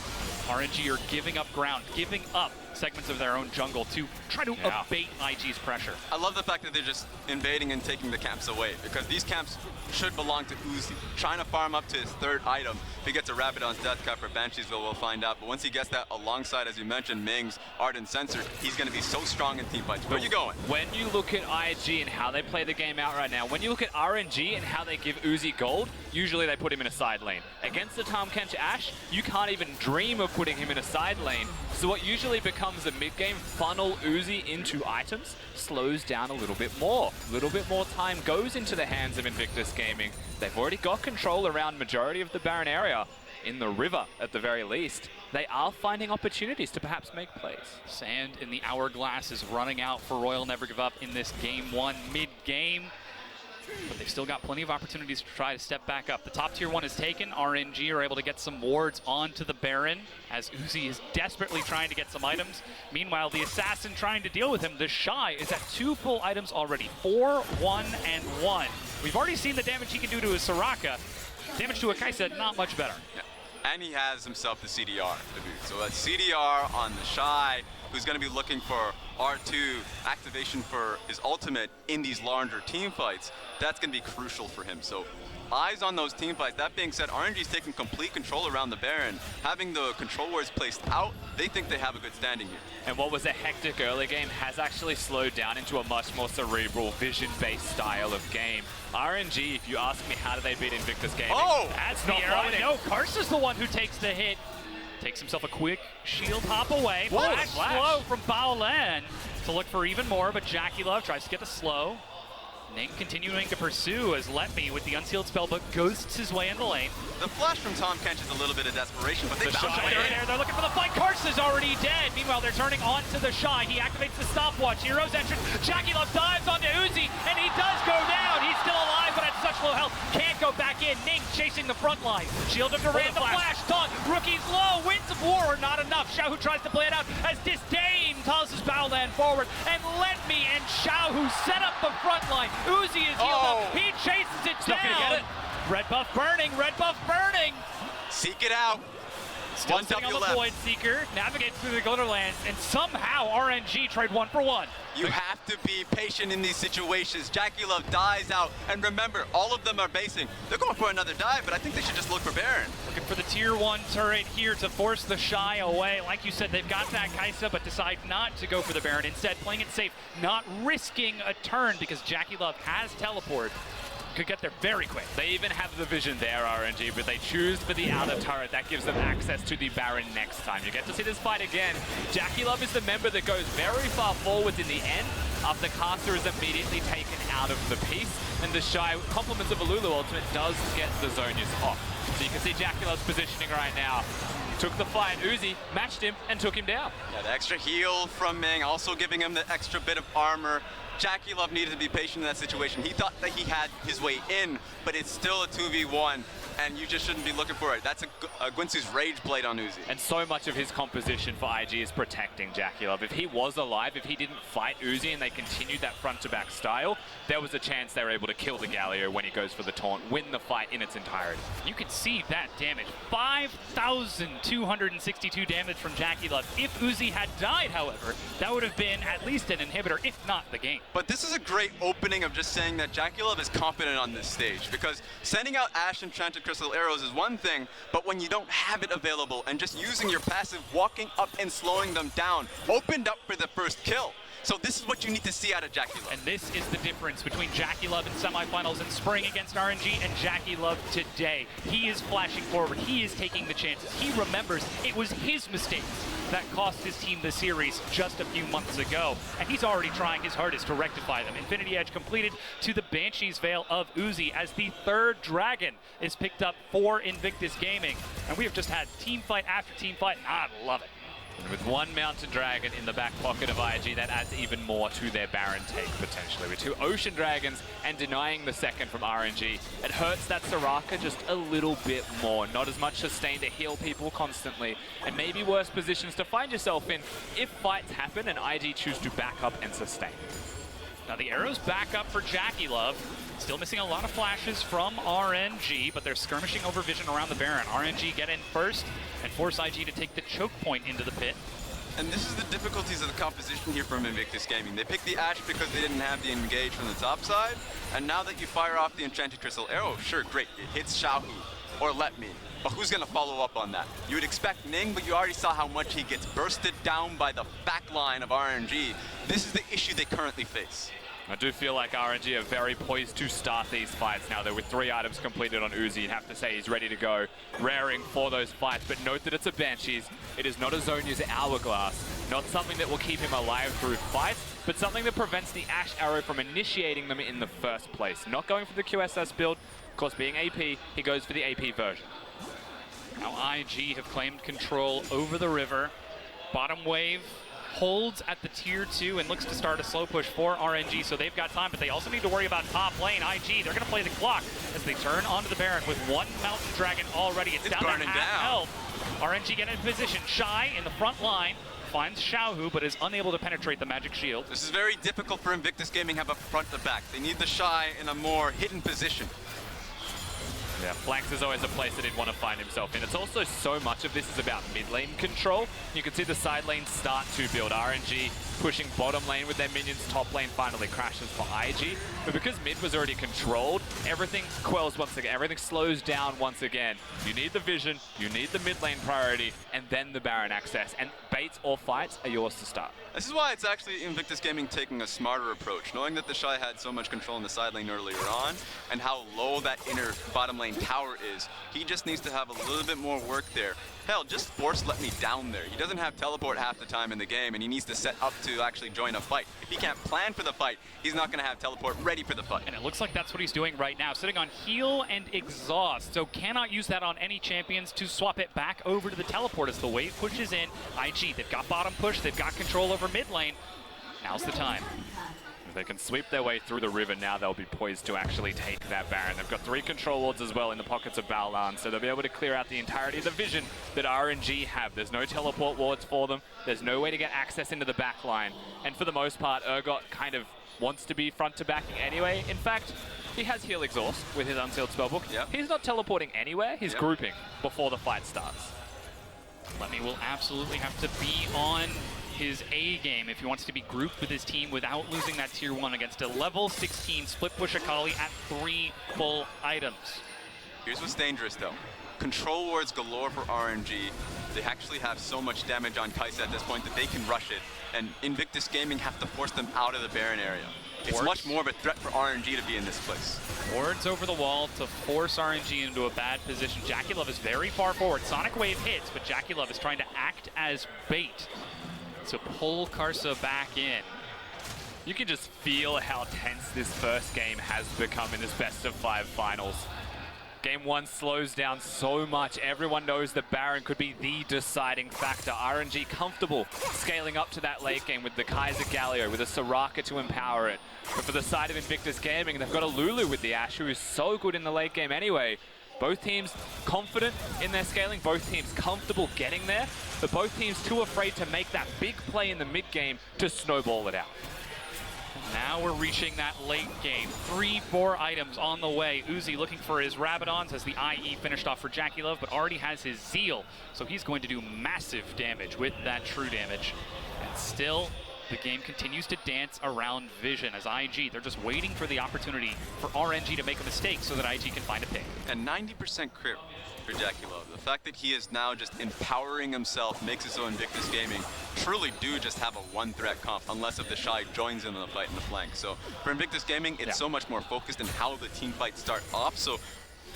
RNG are giving up ground, giving up segments of their own jungle to try to abate IG's pressure. I love the fact that they're just invading and taking the camps away, because these camps should belong to Uzi. Trying to farm up to his 3rd item. If he gets a Rabadon's Death Cap or Banshees, we'll find out. But once he gets that alongside, as you mentioned, Ming's Ardent Sensor, he's going to be so strong in team fights. Where are you going? When you look at IG and how they play the game out right now, when you look at RNG and how they give Uzi gold, usually they put him in a side lane. Against the Tahm Kench Ashe, you can't even dream of putting him in a side lane. So what usually becomes a mid-game funnel Uzi into items slows down a little bit more. A little bit more time goes into the hands of Invictus Gaming. They've already got control around majority of the Baron area, in the river at the very least. They are finding opportunities to perhaps make plays. Sand in the hourglass is running out for Royal Never Give Up in this game 1 mid-game. But they've still got plenty of opportunities to try to step back up. The top tier 1 is taken. RNG are able to get some wards onto the Baron as Uzi is desperately trying to get some items. Meanwhile, the Assassin trying to deal with him. The Shy is at 2 full items already. 4, 1, and 1. We've already seen the damage he can do to his Soraka. Damage to a Kai'Sa, not much better. Yeah. And he has himself the CDR. So that's CDR on the Shy, who's going to be looking for R2 activation for his ultimate in these larger team fights. That's going to be crucial for him. So eyes on those team fights. That being said, RNG's taking complete control around the Baron. Having the control wards placed out, they think they have a good standing here. And what was a hectic early game has actually slowed down into a much more cerebral, vision-based style of game. RNG, if you ask me, how do they beat Invictus Gaming? Oh! That's the arrow. No, Karsa's the one who takes the hit. Takes himself a quick shield hop away. Whoa, flash slow from Baolan to look for even more, but Jackie Love tries to get the slow. Ning continuing to pursue as Letme with the unsealed spell, but ghosts his way in the lane. The flash from Tahm Kench is a little bit of desperation, but they bounce Shy away. they're looking for the fight. Karsa's already dead. Meanwhile, they're turning onto the Shy. He activates the stopwatch. Hero's entrance. Jackie Love dives onto Uzi, and he does go down. He's still alive, but at such low health, can't go back in. Ning chasing the front line. Shield of Duran, the flash. Taunt. Rookie's low. Winds of War, not enough. Xiao, who tries to play it out as Disdain tosses Baolan forward. And Letme and Xiao, who set up the front line. Uzi is healed up. He chases it down. Get it. Red buff burning. Red buff burning. Seek it out. Still sitting on the Void Seeker, navigates through the Glitterlands, and somehow RNG trade 1 for 1. You have to be patient in these situations. Jackie Love dies out, and remember, all of them are basing. They're going for another dive, but I think they should just look for Baron. Looking for the tier 1 turret here to force the Shy away. Like you said, they've got that Kai'Sa, but decide not to go for the Baron. Instead, playing it safe, not risking a turn because Jackie Love has teleport. Could get there very quick. They even have the vision there, RNG, but they choose for the outer turret. That gives them access to the Baron next time. You get to see this fight again. Jackie Love is the member that goes very far forwards in the end after Caster is immediately taken out of the piece, and the Shy, compliments of a Lulu ultimate, does get the Zonius off. So you can see Jackie Love's positioning right now. Took the fight, Uzi matched him and took him down. Yeah, the extra heal from Ming, also giving him the extra bit of armor. Jackie Love needed to be patient in that situation. He thought that he had his way in, but it's still a 2v1, and you just shouldn't be looking for it. That's a Guinsoo's Rage Blade on Uzi. And so much of his composition for IG is protecting Jackie Love. If he was alive, if he didn't fight Uzi and they continued that front-to-back style, there was a chance they were able to kill the Galio when he goes for the taunt, win the fight in its entirety. You can see that damage. 5,262 damage from Jackie Love. If Uzi had died, however, that would have been at least an inhibitor, if not the game. But this is a great opening of just saying that Jackie Love is confident on this stage, because sending out Ashe Enchanted Crystal Arrows is one thing, but when you don't have it available and just using your passive, walking up and slowing them down, opened up for the first kill. So this is what you need to see out of Jackie Love. And this is the difference between Jackie Love in semifinals in spring against RNG and Jackie Love today. He is flashing forward. He is taking the chances. He remembers it was his mistakes that cost his team the series just a few months ago. And he's already trying his hardest to rectify them. Infinity Edge completed to the Banshee's Veil of Uzi as the third dragon is picked up for Invictus Gaming. And we have just had team fight after team fight. I love it. And with one Mountain Dragon in the back pocket of IG, that adds even more to their Baron take, potentially. With two Ocean Dragons and denying the second from RNG, it hurts that Soraka just a little bit more. Not as much sustain to heal people constantly, and maybe worse positions to find yourself in if fights happen and IG choose to back up and sustain. Now the arrow's back up for Jackie Love. Still missing a lot of flashes from RNG, but they're skirmishing over vision around the Baron. RNG get in first and force IG to take the choke point into the pit. And this is the difficulties of the composition here from Invictus Gaming. They picked the Ashe because they didn't have the engage from the top side, and now that you fire off the Enchanted Crystal Arrow, sure, great, it hits Xiaohu or Let Me. But who's going to follow up on that? You would expect Ning, but you already saw how much he gets bursted down by the back line of RNG. This is the issue they currently face. I do feel like RNG are very poised to start these fights now, though. With 3 items completed on Uzi, you'd have to say he's ready to go, raring for those fights. But note that it's a Banshees. It is not a Zhonya's Hourglass. Not something that will keep him alive through fights, but something that prevents the Ashe Arrow from initiating them in the first place. Not going for the QSS build. Of course, being AP, he goes for the AP version. Now IG have claimed control over the river. Bottom wave holds at the tier 2 and looks to start a slow push for RNG, so they've got time, but they also need to worry about top lane. IG, they're going to play the clock as they turn onto the Baron with 1 Mountain Dragon already. It's down to half health. RNG get in position. Shy in the front line finds Xiaohu, but is unable to penetrate the magic shield. This is very difficult for Invictus Gaming have a front to back. They need the Shy in a more hidden position. Yeah, flanks is always a place that he'd want to find himself in. It's also so much of this is about mid lane control. You can see the side lane start to build. RNG pushing bottom lane with their minions. Top lane finally crashes for IG. But because mid was already controlled, everything quells once again. Everything slows down once again. You need the vision, you need the mid lane priority, and then the Baron access. And baits or fights are yours to start. This is why it's actually Invictus Gaming taking a smarter approach, knowing that the Shy had so much control in the side lane earlier on, and how low that inner bottom lane tower is. He just needs to have a little bit more work there. Hell, just force Let Me down there. He doesn't have teleport half the time in the game, and he needs to set up to actually join a fight. If he can't plan for the fight, he's not going to have teleport ready for the fight. And it looks like that's what he's doing right now, sitting on heal and exhaust. So cannot use that on any champions to swap it back over to the teleport as the wave pushes in. IG, they've got bottom push, they've got control over mid lane. Now's the time. If they can sweep their way through the river, now they'll be poised to actually take that Baron. They've got 3 control wards as well in the pockets of Baolan, so they'll be able to clear out the entirety of the vision that RNG have. There's no teleport wards for them. There's no way to get access into the back line. And for the most part, Urgot kind of wants to be front to backing anyway. In fact, he has heal exhaust with his unsealed spellbook. Yep. He's not teleporting anywhere. He's grouping before the fight starts. Lemmy will absolutely have to be on his A game if he wants to be grouped with his team without losing that tier 1 against a level 16 split push Akali at 3 full items. Here's what's dangerous though. Control wards galore for RNG. They actually have so much damage on Kai'Sa at this point that they can rush it, and Invictus Gaming have to force them out of the Baron area. It's much more of a threat for RNG to be in this place. Wards over the wall to force RNG into a bad position. Jackie Love is very far forward. Sonic Wave hits, but Jackie Love is trying to act as bait to pull Kai'Sa back in. You can just feel how tense this first game has become in this best-of-5 finals. Game 1 slows down so much. Everyone knows that Baron could be the deciding factor. RNG comfortable scaling up to that late game with the Kai'Sa Galio, with a Soraka to empower it. But for the side of Invictus Gaming, they've got a Lulu with the Ashe, who is so good in the late game anyway. Both teams confident in their scaling, both teams comfortable getting there, but both teams too afraid to make that big play in the mid game to snowball it out. Now we're reaching that late game. 3-4 items on the way. Uzi looking for his Rabadons as the IE finished off for Jackie Love, but already has his Zeal, so he's going to do massive damage with that true damage. And still, the game continues to dance around vision as IG, they're just waiting for the opportunity for RNG to make a mistake so that IG can find a pick. And 90% crit for Jackie-Love. The fact that he is now just empowering himself makes it so Invictus Gaming truly do just have a one-threat comp, unless if the Shy joins in the fight in the flank. So for Invictus Gaming, it's so much more focused on how the team fights start off. So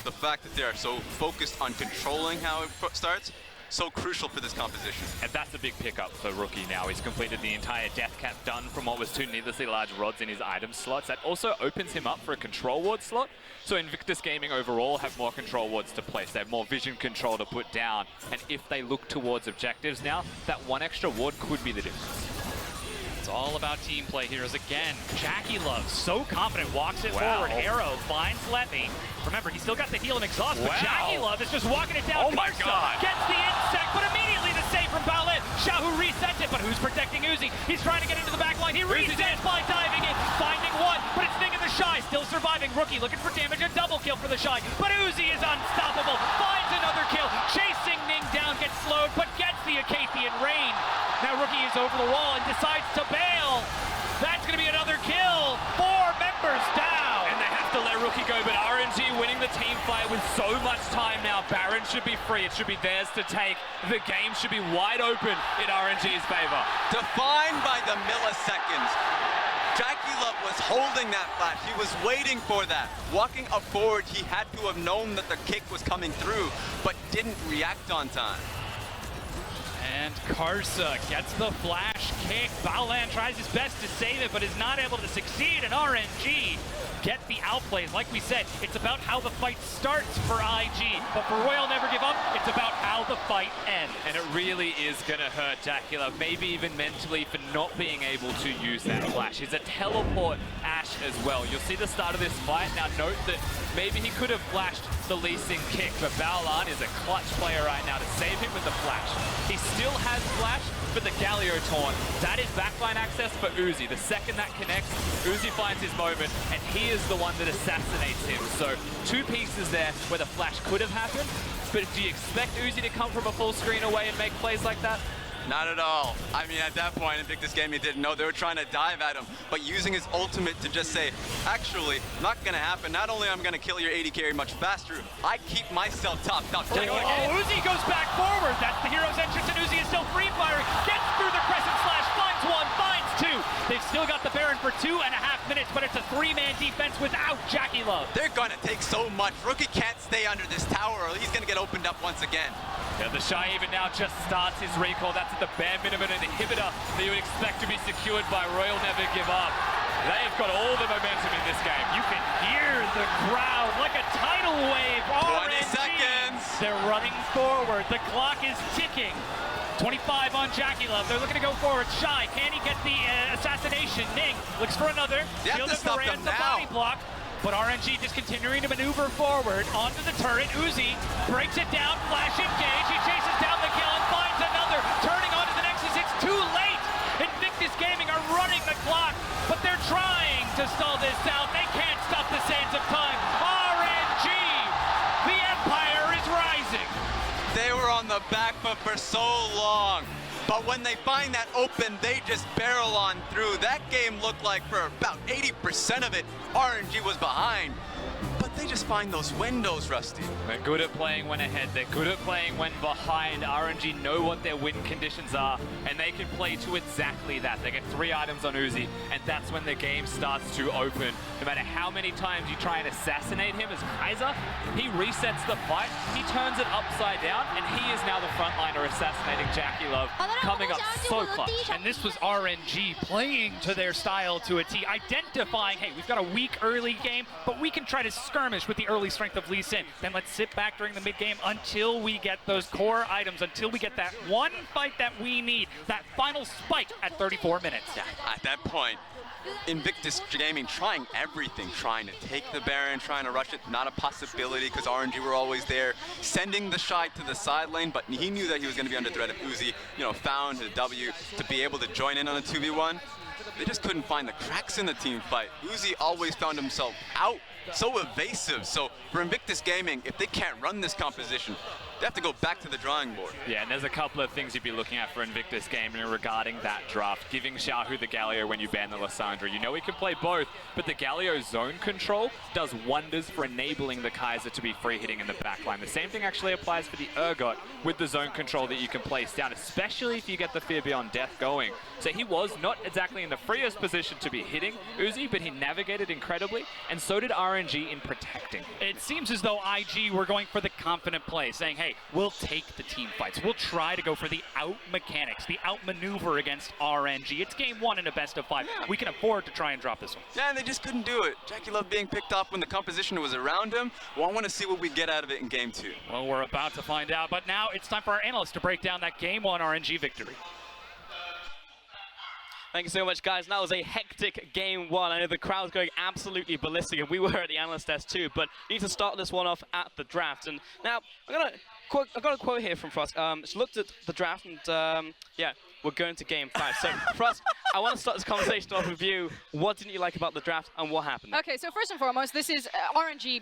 the fact that they are so focused on controlling how it starts, so crucial for this composition. And that's a big pickup for Rookie now. He's completed the entire death cap done from what was two needlessly large rods in his item slots. That also opens him up for a control ward slot. So Invictus Gaming overall have more control wards to place. They have more vision control to put down. And if they look towards objectives now, that one extra ward could be the difference. It's all about team play here as again, Jackie-Love, so confident, walks it forward. Arrow finds Levy. Remember, he's still got the heal and exhaust, but Jackie-Love is just walking it down. Oh my God. Gets the insect, but immediately the save from Bowlet. Xiaohu resets it, but who's protecting Uzi? He's trying to get into the back line. He resets by diving in, finding one, but it's Ning and the Shy still surviving. Rookie looking for damage, a double kill for the Shy, but Uzi is unstoppable. Finds another kill, chasing Ning down, gets slowed, but gets the Acathian Rain. Now Rookie is over the wall and decides to bail. That's going to be another kill. 4 members down. And they have to let Rookie go, but RNG winning the team fight with so much time now. Baron should be free. It should be theirs to take. The game should be wide open in RNG's favor. Defined by the milliseconds. Jackie-Love was holding that flash. He was waiting for that. Walking up forward, he had to have known that the kick was coming through, but didn't react on time. And Karsa gets the flash kick. Baolan tries his best to save it, but is not able to succeed. And RNG get the outplays. Like we said, it's about how the fight starts for IG. But for Royal Never Give Up, it's about how the fight ends. And it really is going to hurt Jackie-Love, maybe even mentally, for not being able to use that flash. He's a teleport Ashe as well. You'll see the start of this fight. Now note that maybe he could have flashed the Lee Sin kick, but Baolan is a clutch player right now to save him with the flash. He still has flash for the Galio taunt. That is backline access for Uzi. The second that connects, Uzi finds his moment, and he is the one that assassinates him. So 2 pieces there where the flash could have happened, but do you expect Uzi to come from a full screen away and make plays like that? Not at all. I mean, at that point, Invictus Gaming didn't know. They were trying to dive at him, but using his ultimate to just say, actually, not going to happen. Not only am I going to kill your AD carry much faster, I keep myself topped up. Uzi goes back forward. That's the hero's entrance, and Uzi is still free firing. Gets through the crescent slash, finds 1, finds 2. They've still got the Baron for 2.5 minutes, but it's a 3-man defense without Jackie-Love. They're going to take so much. Rookie can't stay under this tower, or he's going to get opened up once again. Yeah, the Shy even now just starts his recall. That's at the bare minimum an inhibitor that you would expect to be secured by Royal Never Give Up. They've got all the momentum in this game. You can hear the crowd like a tidal wave. 20 seconds. They're running forward. The clock is ticking. 25 on Jackie-Love. They're looking to go forward. Shy, can he get the assassination? Ning looks for another. You have to stop them now. Body block. But RNG just continuing to maneuver forward onto the turret. Uzi breaks it down, flash engage. He chases down the kill and finds another. Turning onto the Nexus, it's too late. Invictus Gaming are running the clock, but they're trying to stall this out. They can't stop the sands of time. RNG, the Empire is rising. They were on the back foot for so long. But when they find that open, they just barrel on through. That game looked like for about 80% of it, RNG was behind. But they just find those windows, Rusty. They're good at playing when ahead. They're good at playing when behind. RNG know what their win conditions are, and they can play to exactly that. They get 3 items on Uzi, and that's when the game starts to open. No matter how many times you try and assassinate him as Kaiser, he resets the fight, he turns it upside down, and he is now the frontliner assassinating Jackie-Love, coming up so clutch. And this was RNG playing to their style to a T, identifying, hey, we've got a weak early game, but we can try to skirmish with the early strength of Lee Sin. Then let's sit back during the mid-game until we get those core items, until we get that one fight that we need, that final spike at 34 minutes. Yeah, at that point, Invictus Gaming trying everything, trying to take the Baron, trying to rush it, not a possibility because RNG were always there, sending the Shy to the side lane, but he knew that he was going to be under threat if Uzi, found the W to be able to join in on a 2v1. They just couldn't find the cracks in the team fight. Uzi always found himself out, so evasive. So for Invictus Gaming, if they can't run this composition, they have to go back to the drawing board. Yeah, and there's a couple of things you'd be looking at for Invictus Gaming regarding that draft. Giving Xiaohu the Galio when you ban the Lissandra. You know he can play both, but the Galio zone control does wonders for enabling the Kaiser to be free hitting in the backline. The same thing actually applies for the Urgot with the zone control that you can place down, especially if you get the Fear Beyond Death going. So he was not exactly in the freest position to be hitting Uzi, but he navigated incredibly, and so did RNG in protecting. It seems as though IG were going for the confident play, saying, hey, we'll take the team fights. We'll try to go for the out mechanics, the out maneuver against RNG. It's game 1 in a best of 5. We can afford to try and drop this one. Yeah, and they just couldn't do it. JackeyLove being picked off when the composition was around him. Well, I want to see what we get out of it in game 2. Well, we're about to find out, but now it's time for our analysts to break down that game 1 RNG victory. Thank you so much, guys. That was a hectic game 1. I know the crowd's going absolutely ballistic, and we were at the analyst desk too, but we need to start this one off at the draft. And now, I've got a quote here from Frost. She looked at the draft and, yeah, we're going to game 5. So, Frost, I want to start this conversation off with you. What didn't you like about the draft and what happened? Okay, so first and foremost, this is RNG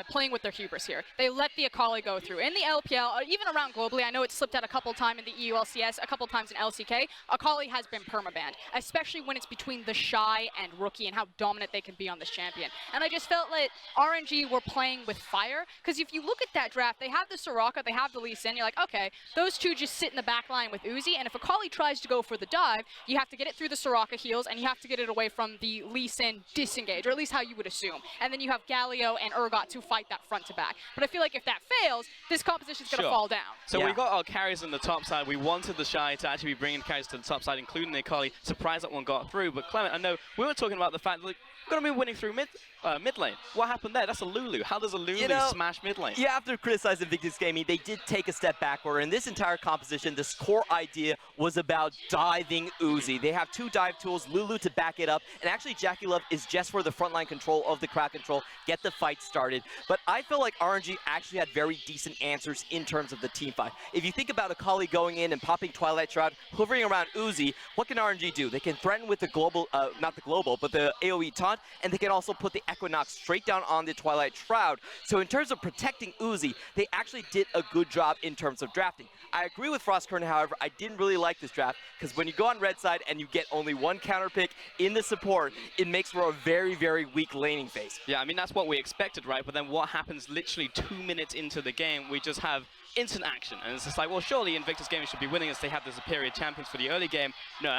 playing with their hubris here. They let the Akali go through. In the LPL, even around globally, I know it slipped out a couple times in the EULCS, a couple times in LCK, Akali has been permabanned, especially when it's between the Shy and Rookie and how dominant they can be on this champion. And I just felt like RNG were playing with fire, because if you look at that draft, they have the Soraka, they have the Lee Sin, you're like, okay, those two just sit in the back line with Uzi, and if Akali tries to go for the dive, you have to get it through the Soraka heals, and you have to get it away from the Lee Sin disengage, or at least how you would assume. And then you have Galio and Urgot to fight that front to back. But I feel like if that fails, this composition is going to fall down. So we got our carries on the top side. We wanted the Shy to actually be bringing carries to the top side, including the Akali. Surprised that one got through. But Clement, I know we were talking about the fact that we're going to be winning through mid lane. What happened there? That's a Lulu. How does a Lulu smash mid lane? You have to criticize Invictus Gaming. They did take a step backward. In this entire composition, this core idea was about diving Uzi. They have 2 dive tools, Lulu to back it up, and actually JackeyLove is just for the frontline control of the crowd control, get the fight started. But I feel like RNG actually had very decent answers in terms of the team fight. If you think about Akali going in and popping Twilight Shroud, hovering around Uzi, what can RNG do? They can threaten with the global, not the global, but the AoE taunt, and they can also put the Equinox straight down on the Twilight Shroud. So in terms of protecting Uzi, they actually did a good job in terms of drafting. I agree with Frostkern, however, I didn't really like this draft, because when you go on red side and you get only 1 counter pick in the support, it makes for a very, very weak laning phase. Yeah, I mean, that's what we expected, right? But then what happens literally 2 minutes into the game, we just have instant action. And it's just like, well, surely Invictus Gaming should be winning as they have the superior champions for the early game. No,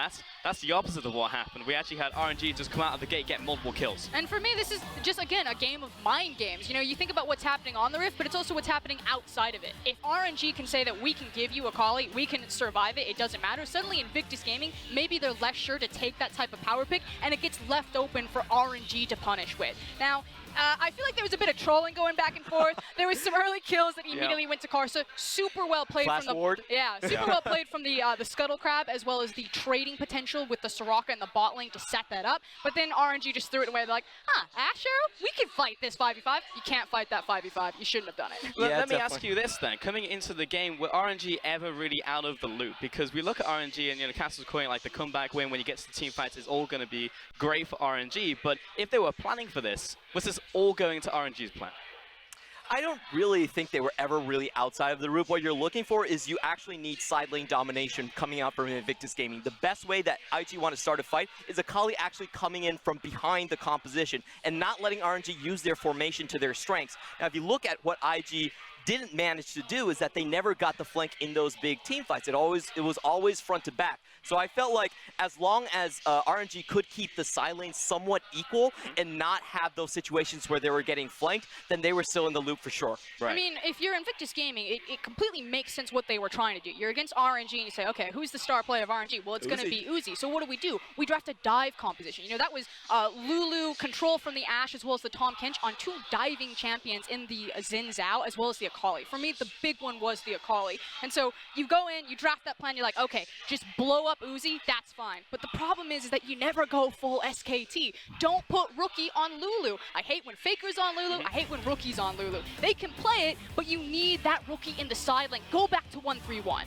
that's the opposite of what happened. We actually had RNG just come out of the gate, get multiple kills. And for me, this is just, again, a game of mind games. You know, you think about what's happening on the Rift, but it's also what's happening outside of it. If RNG can say that we can give you Akali, we can survive it, it doesn't matter. Suddenly Invictus Gaming, maybe they're less sure to take that type of power pick, and it gets left open for RNG to punish with. Now, I feel like there was a bit of trolling going back and forth. There was some early kills that immediately went to Karsa. Super well played Flash from the ward. super well played from the Scuttle Crab, as well as the trading potential with the Soraka and the bot lane to set that up. But then RNG just threw it away. They're like, Ash Arrow, we can fight this 5v5. You can't fight that 5v5. You shouldn't have done it. Let me ask you this then. Coming into the game, were RNG ever really out of the loop? Because we look at RNG and, you know, Castle's calling like the comeback win when you get to the team fights is all going to be great for RNG. But if they were planning for this, was this all going to RNG's plan? I don't really think they were ever really outside of the loop. What you're looking for is you actually need side lane domination coming out from Invictus Gaming. The best way that IG want to start a fight is Akali actually coming in from behind the composition and not letting RNG use their formation to their strengths. Now, if you look at what IG didn't manage to do, is that they never got the flank in those big team fights. It was always front to back. So I felt like as long as RNG could keep the side lane somewhat equal and not have those situations where they were getting flanked, then they were still in the loop for sure. Right. I mean, if you're Invictus Gaming, it completely makes sense what they were trying to do. You're against RNG and you say, okay, who's the star player of RNG? Well, it's going to be Uzi. So what do? We draft a dive composition. You know, that was Lulu, control from the Ashe, as well as the Tahm Kench on 2 diving champions in the Xin Zhao, as well as the Akali. For me, the big one was the Akali. And so you go in, you draft that plan, you're like, okay, just blow up Uzi, that's fine. But the problem is that you never go full SKT. Don't put Rookie on Lulu. I hate when Faker's on Lulu. I hate when Rookie's on Lulu. They can play it, but you need that Rookie in the side lane. Go back to 1-3-1.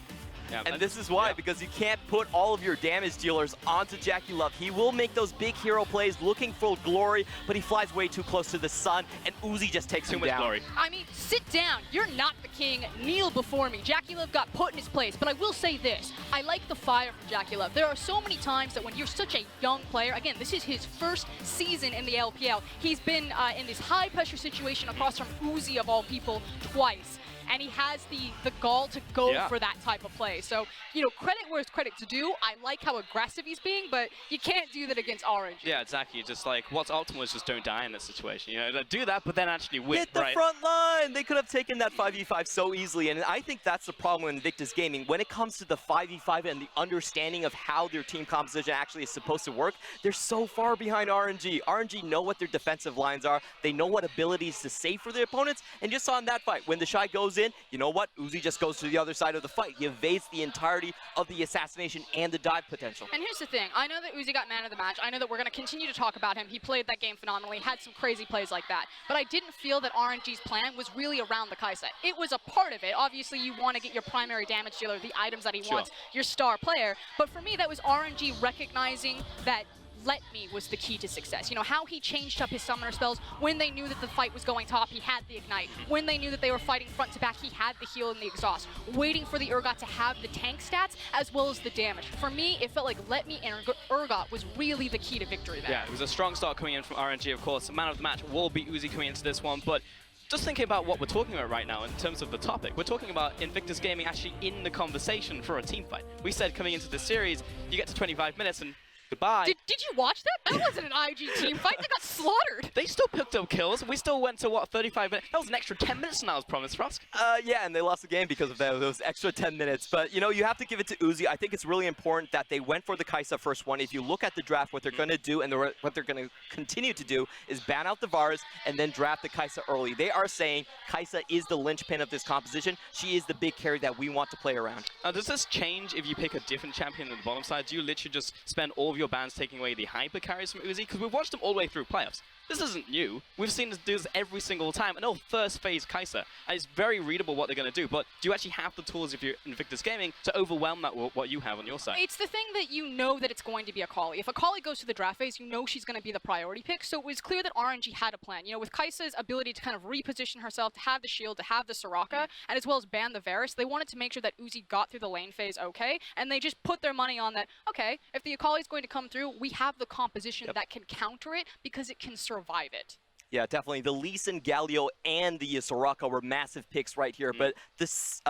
And this is why, because you can't put all of your damage dealers onto Jackie Love. He will make those big hero plays looking for glory, but he flies way too close to the sun, and Uzi just takes him down. Glory. I mean, sit down. You're not the king. Kneel before me. Jackie Love got put in his place, but I will say this. I like the fire from Jackie Love. There are so many times that when you're such a young player, again, this is his first season in the LPL. He's been in this high-pressure situation across from Uzi, of all people, twice. And he has the gall to go for that type of play. So, you know, credit where it's credit to do. I like how aggressive he's being, but you can't do that against RNG. Yeah, exactly. Just like, what's optimal is just don't die in that situation. You know, do that, but then actually win, Hit the front line! They could have taken that 5v5 so easily, and I think that's the problem in Invictus Gaming. When it comes to the 5v5 and the understanding of how their team composition actually is supposed to work, they're so far behind RNG. RNG know what their defensive lines are. They know what abilities to save for their opponents, and just saw in that fight, when the Shy goes in, you know what? Uzi just goes to the other side of the fight. He evades the entirety of the assassination and the dive potential. And here's the thing. I know that Uzi got man of the match. I know that we're going to continue to talk about him. He played that game phenomenally, had some crazy plays like that. But I didn't feel that RNG's plan was really around the Kai'Sa. It was a part of it. Obviously, you want to get your primary damage dealer, the items that he wants, your star player. But for me, that was RNG recognizing that Let Me was the key to success. You know, how he changed up his summoner spells when they knew that the fight was going top, he had the ignite. When they knew that they were fighting front to back, he had the heal and the exhaust. Waiting for the Urgot to have the tank stats as well as the damage. For me, it felt like Let Me and Urgot was really the key to victory there. Yeah, it was a strong start coming in from RNG, of course. Man of the match will be Uzi coming into this one, but just thinking about what we're talking about right now in terms of the topic, we're talking about Invictus Gaming actually in the conversation for a team fight. We said coming into this series, you get to 25 minutes and goodbye. Did you watch that? That wasn't an IG team fight. They got slaughtered. They still picked up kills. We still went to, what, 35 minutes? That was an extra 10 minutes than I was promised, Rusk. Yeah, and they lost the game because of those extra 10 minutes. But, you know, you have to give it to Uzi. I think it's really important that they went for the Kai'Sa first one. If you look at the draft, what they're going to do and what they're going to continue to do is ban out the Vars and then draft the Kai'Sa early. They are saying Kai'Sa is the linchpin of this composition. She is the big carry that we want to play around. Does this change if you pick a different champion on the bottom side? Do you literally just spend all of your bans taking away the hyper carries from Uzi? Because we've watched them all the way through playoffs. This isn't new. We've seen this do this every single time. And first phase Kai'Sa. And it's very readable what they're going to do. But do you actually have the tools if you're Invictus Gaming to overwhelm that what you have on your side? It's the thing that you know that it's going to be Akali. If Akali goes to the draft phase, you know she's going to be the priority pick. So it was clear that RNG had a plan. You know, with Kai'Sa's ability to kind of reposition herself, to have the shield, to have the Soraka, and as well as ban the Varus, they wanted to make sure that Uzi got through the lane phase okay. And they just put their money on that, okay, if the Akali's going to come through, we have the composition that can counter it because it can survive it. Yeah, definitely. The Lee Sin, Galio, and the Soraka were massive picks right here. But this,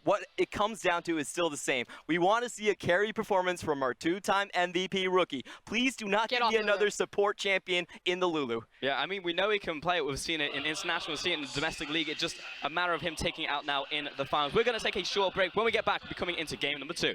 what it comes down to is still the same. We want to see a carry performance from our two-time MVP rookie. Please do not give me another support champion in the Lulu. Yeah, I mean, we know he can play it. We've seen it in international, we've seen it in the domestic league. It's just a matter of him taking it out now in the finals. We're going to take a short break. When we get back, we'll be coming into game number 2.